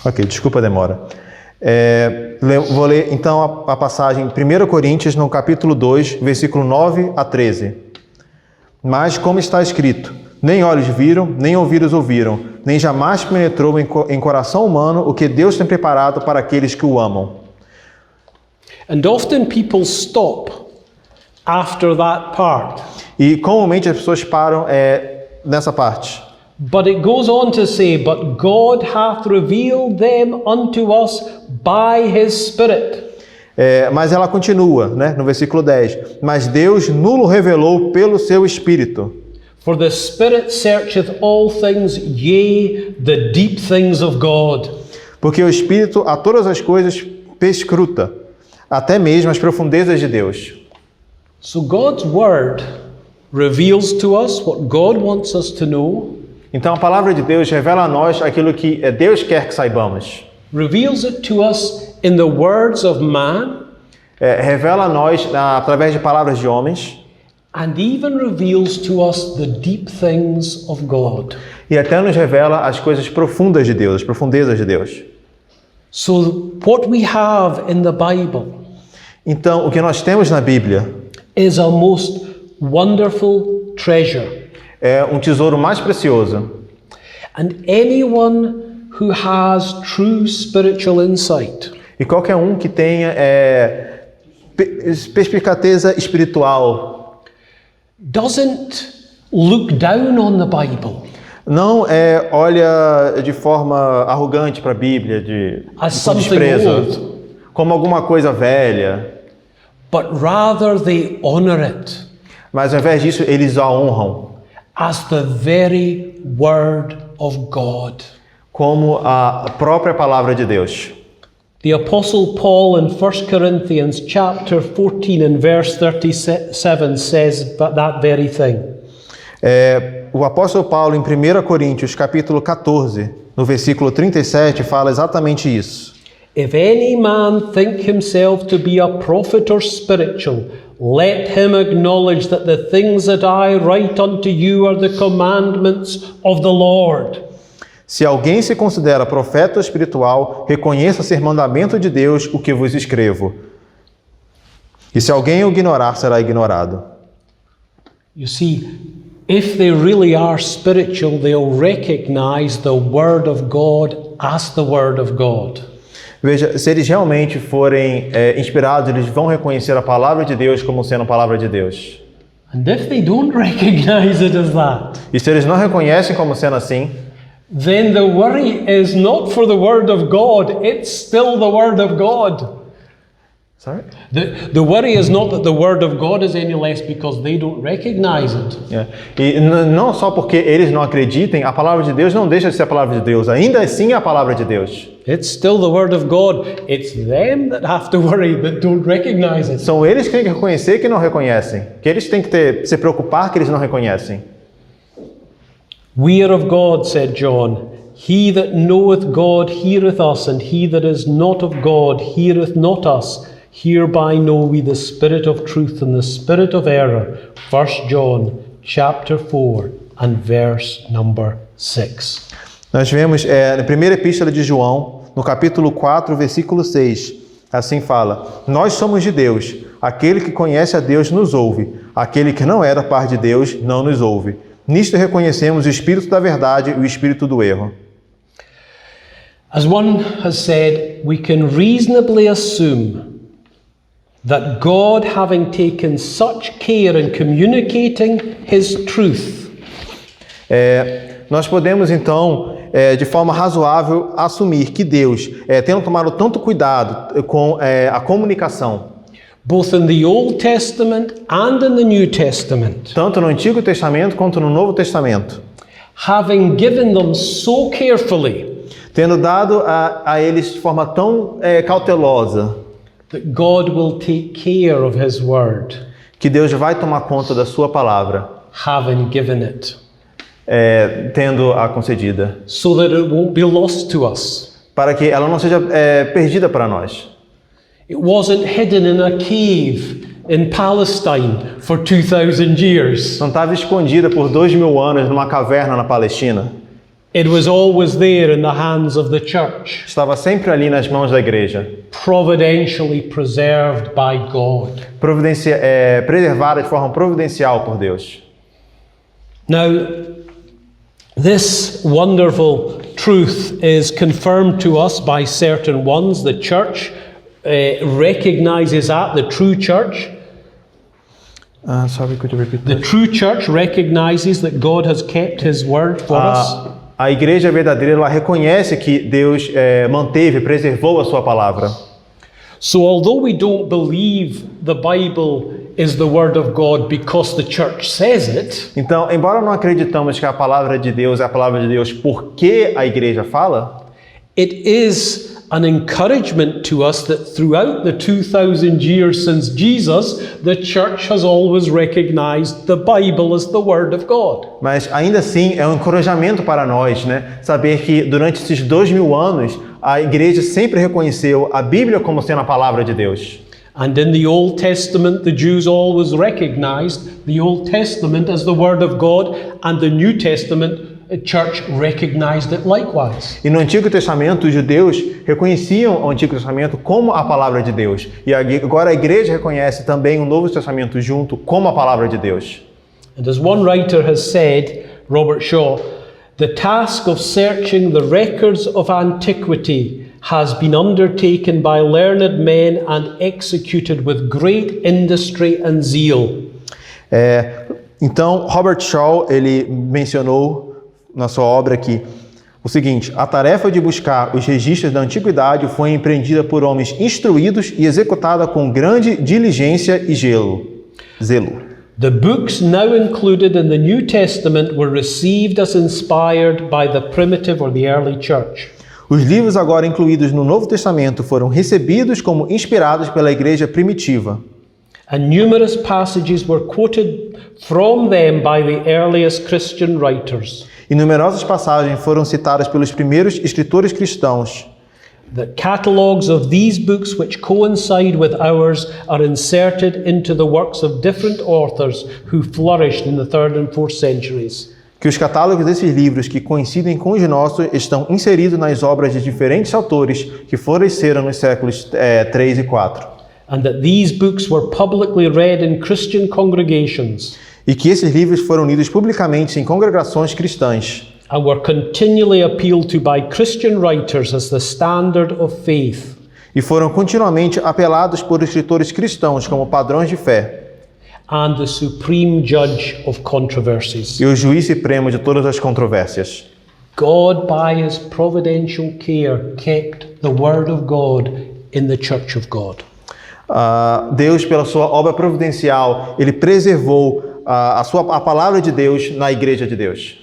Ok, desculpa a demora. Vou ler então a passagem 1 Coríntios, no capítulo 2, versículo 9 a 13. Mas como está escrito, nem olhos viram, nem ouvidos ouviram, nem jamais penetrou em coração humano o que Deus tem preparado para aqueles que o amam. And often people stop after that part. E comumente as pessoas param nessa parte. But it goes on to say, but God hath revealed them unto us by his Spirit. Mas ela continua, né, no versículo 10. Mas Deus nulo revelou pelo seu Espírito. For the Spirit searcheth all things, yea, the deep things of God. Porque o Espírito a todas as coisas perscruta, até mesmo as profundezas de Deus. So God's Word reveals to us what God wants us to know. Então a palavra de Deus revela a nós aquilo que Deus quer que saibamos. Reveals it to us in the words of man. revela a nós através de palavras de homens. And even reveals to us the deep things of God. E até nos revela as coisas profundas de Deus, as profundezas de Deus. So what we have in the Bible Então, o que nós temos na Bíblia is a most wonderful treasure. é um tesouro mais precioso. And anyone who has true spiritual insight E qualquer um que tenha perspicateza espiritual doesn't look down on the Bible não olha de forma arrogante para a Bíblia, as com something desprezo, old, como alguma coisa velha, but rather they honor it mas ao invés disso eles a honram as the very word of God. como a própria palavra de Deus. The Apostle Paul in 1 Corinthians chapter 14 and verse 37 says that very thing. O apóstolo Paulo, em 1 Coríntios, capítulo 14, no versículo 37, fala exatamente isso. If any man think himself to be a prophet or spiritual, let him acknowledge that the things that I write unto you are the commandments of the Lord. Se alguém se considera profeta espiritual, reconheça ser mandamento de Deus o que vos escrevo. E se alguém o ignorar, será ignorado. You see, if they really are spiritual, they'll recognize the Word of God as the Word of God. Veja, se eles realmente forem inspirados, eles vão reconhecer a palavra de Deus como sendo a palavra de Deus. And if they don't recognize it as that, E se eles não reconhecem como sendo assim, then the worry is not for the Word of God, it's still the Word of God. sorry? The worry is not that the Word of God is any less because they don't recognize it. E não só porque eles não acreditem, a palavra de Deus não deixa de ser a palavra de Deus, ainda assim é a palavra de Deus. It's still the Word of God. It's them that have to worry that don't recognize it. São eles que têm que reconhecer que não reconhecem, que eles têm que se preocupar que eles não reconhecem. We are of God, said John. He that knoweth God heareth us, and he that is not of God heareth not us. Hereby know we the spirit of truth and the spirit of error. 1 John chapter 4 and verse number 6. Nós vemos na primeira epístola de João, no capítulo 4, versículo 6, assim fala: Nós somos de Deus, aquele que conhece a Deus nos ouve, aquele que não é da parte de Deus não nos ouve. Nisto reconhecemos o espírito da verdade e o espírito do erro. As one has said, we can reasonably assume that God, having taken such care in communicating His truth, Nós podemos então, de forma razoável, assumir que Deus, tendo tomado tanto cuidado com a comunicação, both in the Old Testament and in the New Testament, tanto no Antigo Testamento quanto no Novo Testamento, having given them so carefully, tendo dado a eles de forma tão cautelosa, that God will take care of His Word, que Deus vai tomar conta da sua palavra, having given it, tendo-a concedida, so that it won't be lost to us. para que ela não seja perdida para nós. It wasn't hidden in a cave in Palestine for 2,000 years. Não estava escondida por 2000 anos numa caverna na Palestina. It was always there in the hands of the church, Estava sempre ali nas mãos da igreja, providentially preserved by God. Preservada de forma providencial por Deus. Now, this wonderful truth is confirmed to us by certain ones. The church recognizes that, the true church. Sorry, could you repeat The that? true church recognizes that God has kept His word for us. A igreja verdadeira, ela reconhece que Deus manteve, preservou a sua palavra. So although we don't believe the Bible is the word of God because the church says it, Então, embora não acreditamos que a palavra de Deus é a palavra de Deus porque a igreja fala, it is an encouragement to us that throughout the 2,000 years since Jesus, the church has always recognized the Bible as the Word of God. mas ainda assim é um encorajamento para nós, né? Saber que durante esses 2000 anos a igreja sempre reconheceu a Bíblia como sendo a palavra de Deus. And in the Old Testament, the Jews always recognized the Old Testament as the Word of God, and the New Testament church recognized it likewise. E no Antigo Testamento, os judeus reconheciam o Antigo Testamento como a palavra de Deus. E agora a igreja reconhece também o Novo Testamento junto como a palavra de Deus. And as one writer has said, Robert Shaw, the task of searching the records of antiquity has been undertaken by learned men and executed with great industry and zeal. Então, Robert Shaw, ele mencionou na sua obra aqui o seguinte: a tarefa de buscar os registros da antiguidade foi empreendida por homens instruídos e executada com grande diligência e zelo. The books now included in the New Testament were received as inspired by the primitive or the early church. Os livros agora incluídos no Novo Testamento foram recebidos como inspirados pela igreja primitiva. And numerous passages were quoted from them by the earliest Christian writers. E numerosas passagens foram citadas pelos primeiros escritores cristãos. The catalogues of these books which coincide with ours are inserted into the works of different authors who flourished in the 3rd and 4th centuries. Que os catálogos desses livros que coincidem com os nossos estão inseridos nas obras de diferentes autores que floresceram nos séculos 3 e 4. And that these books were publicly read in Christian congregations. E que esses livros foram lidos publicamente em congregações cristãs. And were continually appealed to by Christian writers as the standard of faith. E foram continuamente apelados por escritores cristãos como padrões de fé. And the supreme judge of controversies. E o juiz supremo de todas as controvérsias. God, by his providential care, kept the word of God in the church of God. Deus, pela sua obra providencial, ele preservou a palavra de Deus na igreja de Deus.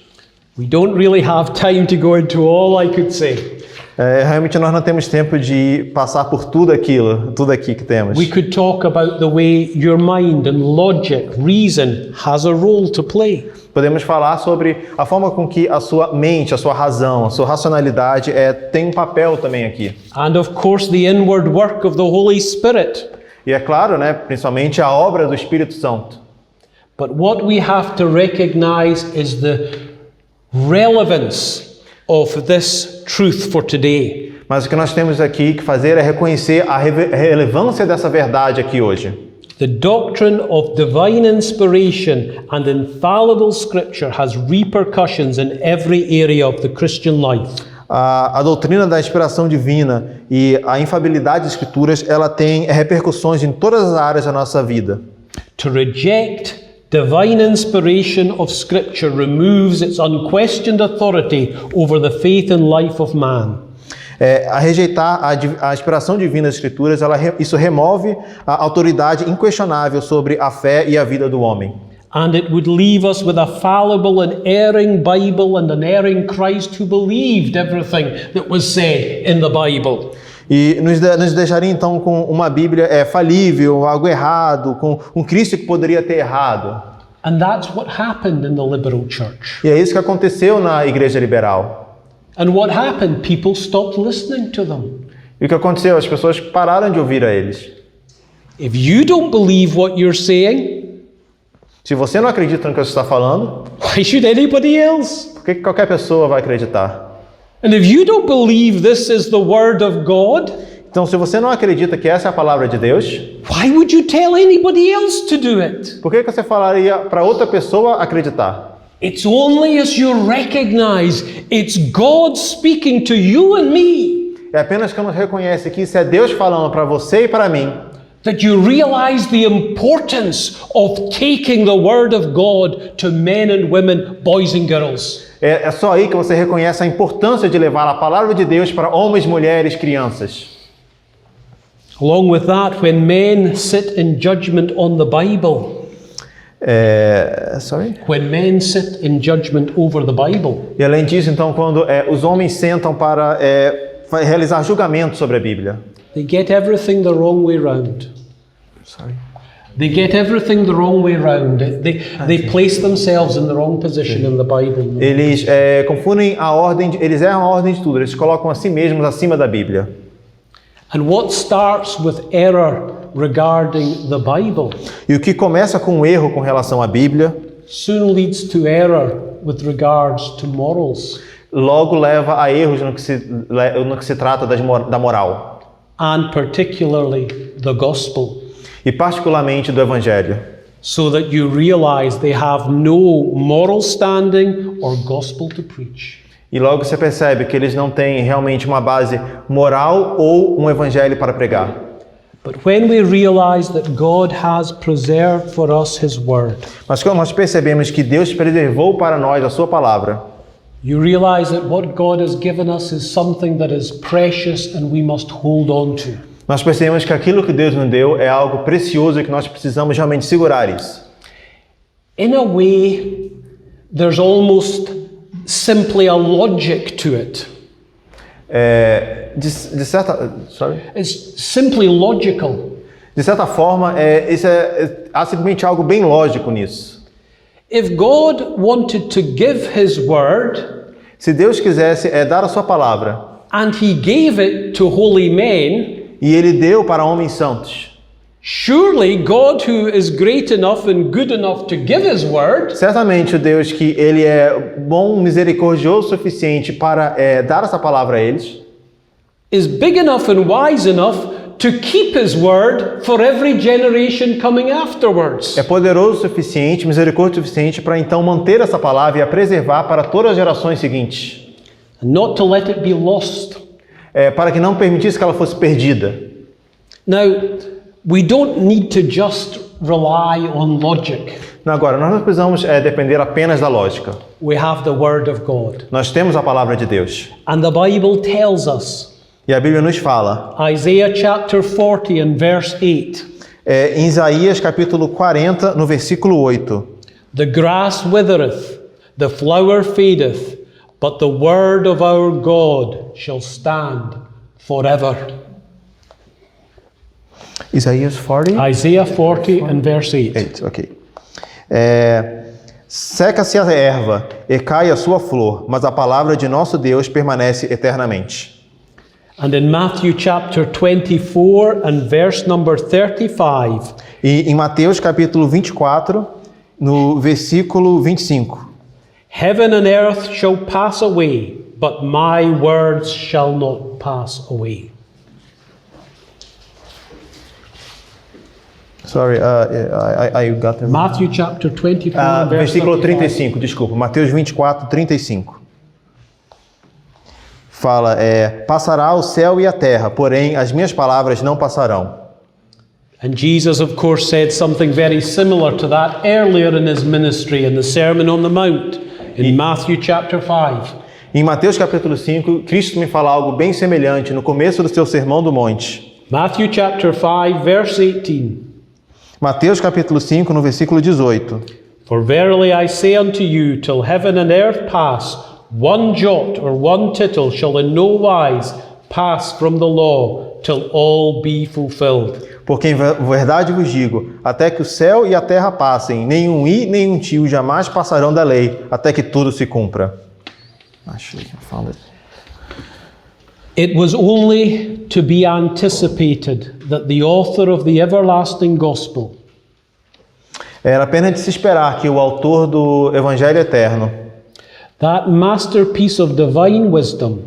We don't really have time to go into all I could say. Realmente nós não temos tempo de passar por tudo aqui que temos. We could talk about the way your mind and logic, reason has a role to play. Podemos falar sobre a forma com que a sua mente, a sua razão, a sua racionalidade tem um papel também aqui. And of course the inward work of the Holy Spirit. E é claro, principalmente a obra do Espírito Santo. But what we have to recognize is the relevance of this truth for today. Mas o que nós temos aqui que fazer é reconhecer a relevância dessa verdade aqui hoje. The doctrine of divine inspiration and infallible scripture has repercussions in every area of the Christian life. A doutrina da inspiração divina e a infalibilidade das escrituras, ela tem repercussões em todas as áreas da nossa vida. To reject divine inspiration of scripture removes its unquestioned authority over the faith and life of man. A rejeitar a inspiração divina das escrituras, isso remove a autoridade inquestionável sobre a fé e a vida do homem. And it would leave us with a fallible and erring Bible and an erring Christ who believed everything that was said in the Bible. E nos deixaria então com uma Bíblia falível, algo errado, com um Cristo que poderia ter errado. And that's what happened in the liberal church. E é isso que aconteceu na igreja liberal. And what happened? People stopped listening to them. E o que aconteceu? As pessoas pararam de ouvir a eles. If you don't believe what you're saying, se você não acredita no que você está falando, why should anybody else? Por que qualquer pessoa vai acreditar? And if you don't believe this is the word of God, então se você não acredita que essa é a palavra de Deus, why would you tell anybody else to do it? Por que você falaria para outra pessoa acreditar? It's only as you recognize it's God speaking to you and me. É apenas quando reconhece que isso é Deus falando para você e para mim, that you realize the importance of taking the word of God to men and women, boys and girls. É só aí que você reconhece a importância de levar a palavra de Deus para homens, mulheres, crianças. Along with that, when men sit in judgment on the Bible. When men sit in judgment over the Bible. E além disso, então, quando os homens sentam para realizar julgamento sobre a Bíblia. They get everything the wrong way round. They get everything the wrong way round. They place themselves in the wrong position in the Bible. Eles confundem a ordem, eles erram a ordem de tudo. Eles colocam a si mesmos acima da Bíblia. And what starts with error regarding the Bible E o que começa com um erro com relação à Bíblia, soon leads to error with regards to morals, logo leva a erros no que se trata da moral. and particularly the gospel, E particularmente do Evangelho. so that you realize they have no moral standing or gospel to preach. E logo você percebe que eles não têm realmente uma base moral ou um evangelho para pregar. But when we realize that God has preserved for us His Word, Mas quando nós percebemos que Deus preservou para nós a sua palavra, you realize that what God has given us is something that is precious and we must hold on to. nós percebemos que aquilo que Deus nos deu é algo precioso e que nós precisamos realmente segurar isso. In a way, there's almost simply a logic to it. It's simply logical. De certa forma, há simplesmente algo bem lógico nisso. If God wanted to give His Word, Se Deus quisesse dar a sua palavra, and He gave it to holy men, e Ele deu para homens santos, surely God, who is great enough and good enough to give His Word, certamente o Deus que Ele é bom, misericordioso o suficiente para dar essa palavra a eles, is big enough and wise enough to keep His Word for every generation coming afterwards. é poderoso o suficiente, misericordioso o suficiente para então manter essa palavra e a preservar para todas as gerações seguintes. And not to let it be lost. Para que não permitisse que ela fosse perdida. Now, we don't need to just rely on logic. Agora, nós não precisamos depender apenas da lógica. We have the Word of God. Nós temos a palavra de Deus. And the Bible tells us, E a Bíblia nos fala, Isaiah chapter 40 and verse 8, em Isaías capítulo 40, no versículo 8. the grass withereth, the flower fadeth, but the word of our God shall stand forever. Isaías 40? Isaiah 40 and verse 8. 8, ok. Seca-se a erva e cai a sua flor, mas a palavra de nosso Deus permanece eternamente. And in Matthew chapter 24 and verse number 35, E em Mateus capítulo 24, no versículo 25. heaven and earth shall pass away, but my words shall not pass away. Sorry, I got them. Matthew chapter 24 verse Versículo 35. 35, desculpa. Mateus 24, 35. Fala, passará o céu e a terra, porém as minhas palavras não passarão. And Jesus, of course, said something very similar to that earlier in His ministry in the Sermon on the Mount in Matthew chapter 5. Em Mateus capítulo 5, Cristo me fala algo bem semelhante no começo do seu Sermão do Monte. Matthew chapter 5 verse 18. Mateus capítulo 5, no versículo 18. For verily I say unto you, till heaven and earth pass, one jot or one tittle shall in no wise pass from the law, till all be fulfilled. Porque em verdade vos digo, até que o céu e a terra passem, nenhum i, nenhum tio jamais passarão da lei, até que tudo se cumpra. Actually, I found it. It was only to be anticipated that the author of the everlasting gospel Era apenas de se esperar que o autor do Evangelho Eterno, that masterpiece of divine wisdom,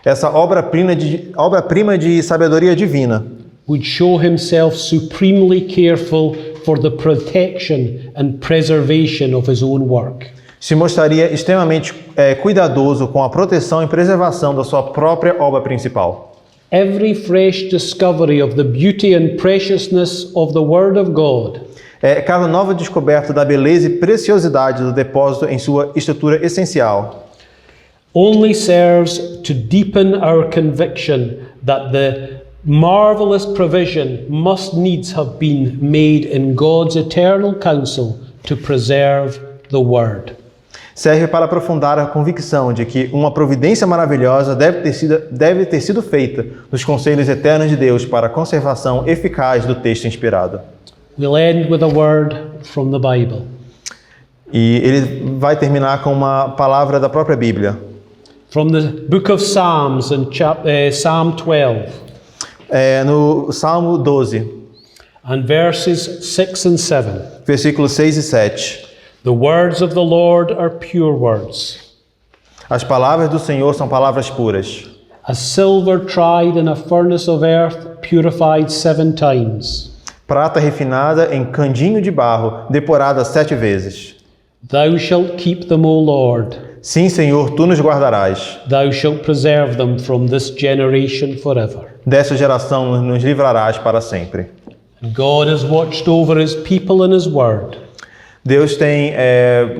essa obra-prima de sabedoria divina, would show himself supremely careful for the protection and preservation of his own work. se mostraria extremamente cuidadoso com a proteção e preservação da sua própria obra principal. Every fresh discovery of the beauty and preciousness of the Word of God Cada nova descoberta da beleza e preciosidade do depósito em sua estrutura essencial only serves to deepen our conviction that the marvelous provision must needs have been made in God's eternal counsel to preserve the Word. serve para aprofundar a convicção de que uma providência maravilhosa deve ter sido feita nos conselhos eternos de Deus para a conservação eficaz do texto inspirado. We'll end with a word from the Bible. E ele vai terminar com uma palavra da própria Bíblia. From the book of Psalms in Psalm 12. No Salmo 12. And verses 6 and 7. Versículos 6 e 7. The words of the Lord are pure words, As palavras do Senhor são palavras puras, as silver tried in a furnace of earth, purified 7 times. prata refinada em candinho de barro, depurada 7 vezes. Thou shalt keep them, O Lord. Sim, Senhor, tu nos guardarás. Thou shalt preserve them from this generation forever. Dessa geração nos livrarás para sempre. And God has watched over his people and his word. Deus tem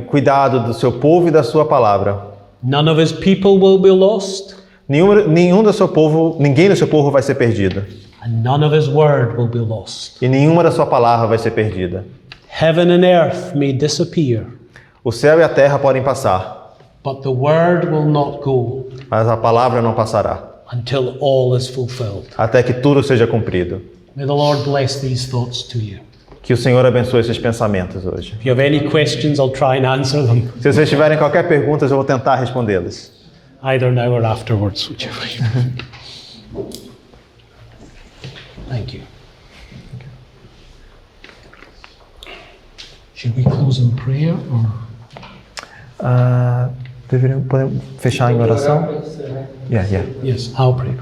cuidado do seu povo e da sua palavra. None of his people will be lost, Ninguém do seu povo vai ser perdido. and none of his word will be lost. E nenhuma da sua palavra vai ser perdida. Heaven and earth may disappear, O céu e a terra podem passar, but the word will not go mas a palavra não passará, until all is fulfilled. até que tudo seja cumprido. May the Lord bless these thoughts to you. Que o Senhor abençoe esses pensamentos hoje. If you have any questions, I'll try and answer them, Se vocês tiverem qualquer pergunta, eu vou tentar respondê-las. either now or afterwards, whichever you Thank you. Should we close in prayer or? Podemos fechar em oração? Yeah. Yes, I'll pray.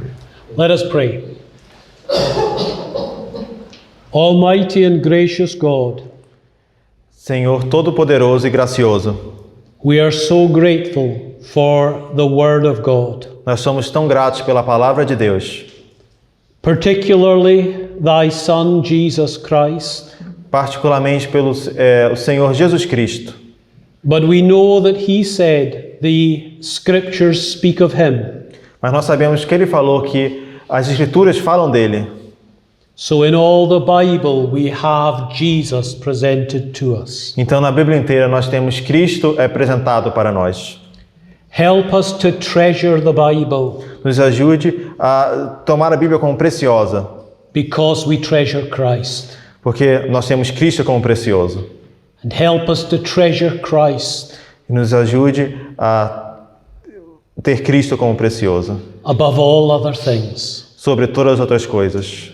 Let us pray. Almighty and gracious God, Senhor Todo-Poderoso e Gracioso, we are so grateful for the Word of God, nós somos tão gratos pela palavra de Deus, particularly Thy Son, Jesus Christ. particularmente pelo o Senhor Jesus Cristo. But we know that He said the Scriptures speak of Him. Mas nós sabemos que Ele falou que as Escrituras falam dele. So in all the Bible we have Jesus presented to us. Então na Bíblia inteira nós temos Cristo apresentado para nós. Help us to treasure the Bible Nos ajude a tomar a Bíblia como preciosa, because we treasure Christ. porque nós temos Cristo como precioso. And help us to treasure Christ E nos ajude a ter Cristo como precioso, above all other things. sobre todas as outras coisas.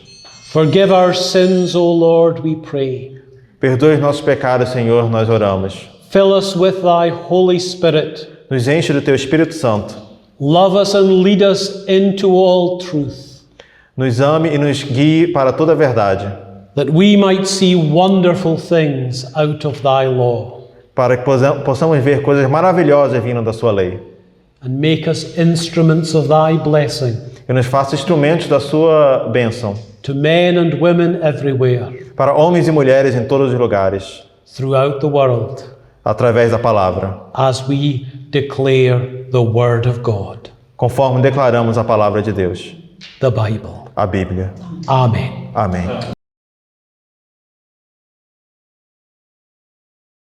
Forgive our sins, O Lord, we pray. Perdoe os nossos pecados, Senhor, nós oramos. Fill us with Thy Holy Spirit. Nos enche do Teu Espírito Santo. Love us and lead us into all truth, Nos ame e nos guie para toda a verdade, that we might see wonderful things out of Thy law, para que possamos ver coisas maravilhosas vindo da Sua lei. and make us instruments of Thy blessing E nos faça instrumentos da Sua bênção, to men and women everywhere, para homens e mulheres em todos os lugares, throughout the world, através da palavra, as we declare the Word of God, conforme declaramos a palavra de Deus, the Bible. a Bíblia. Amen. Amém.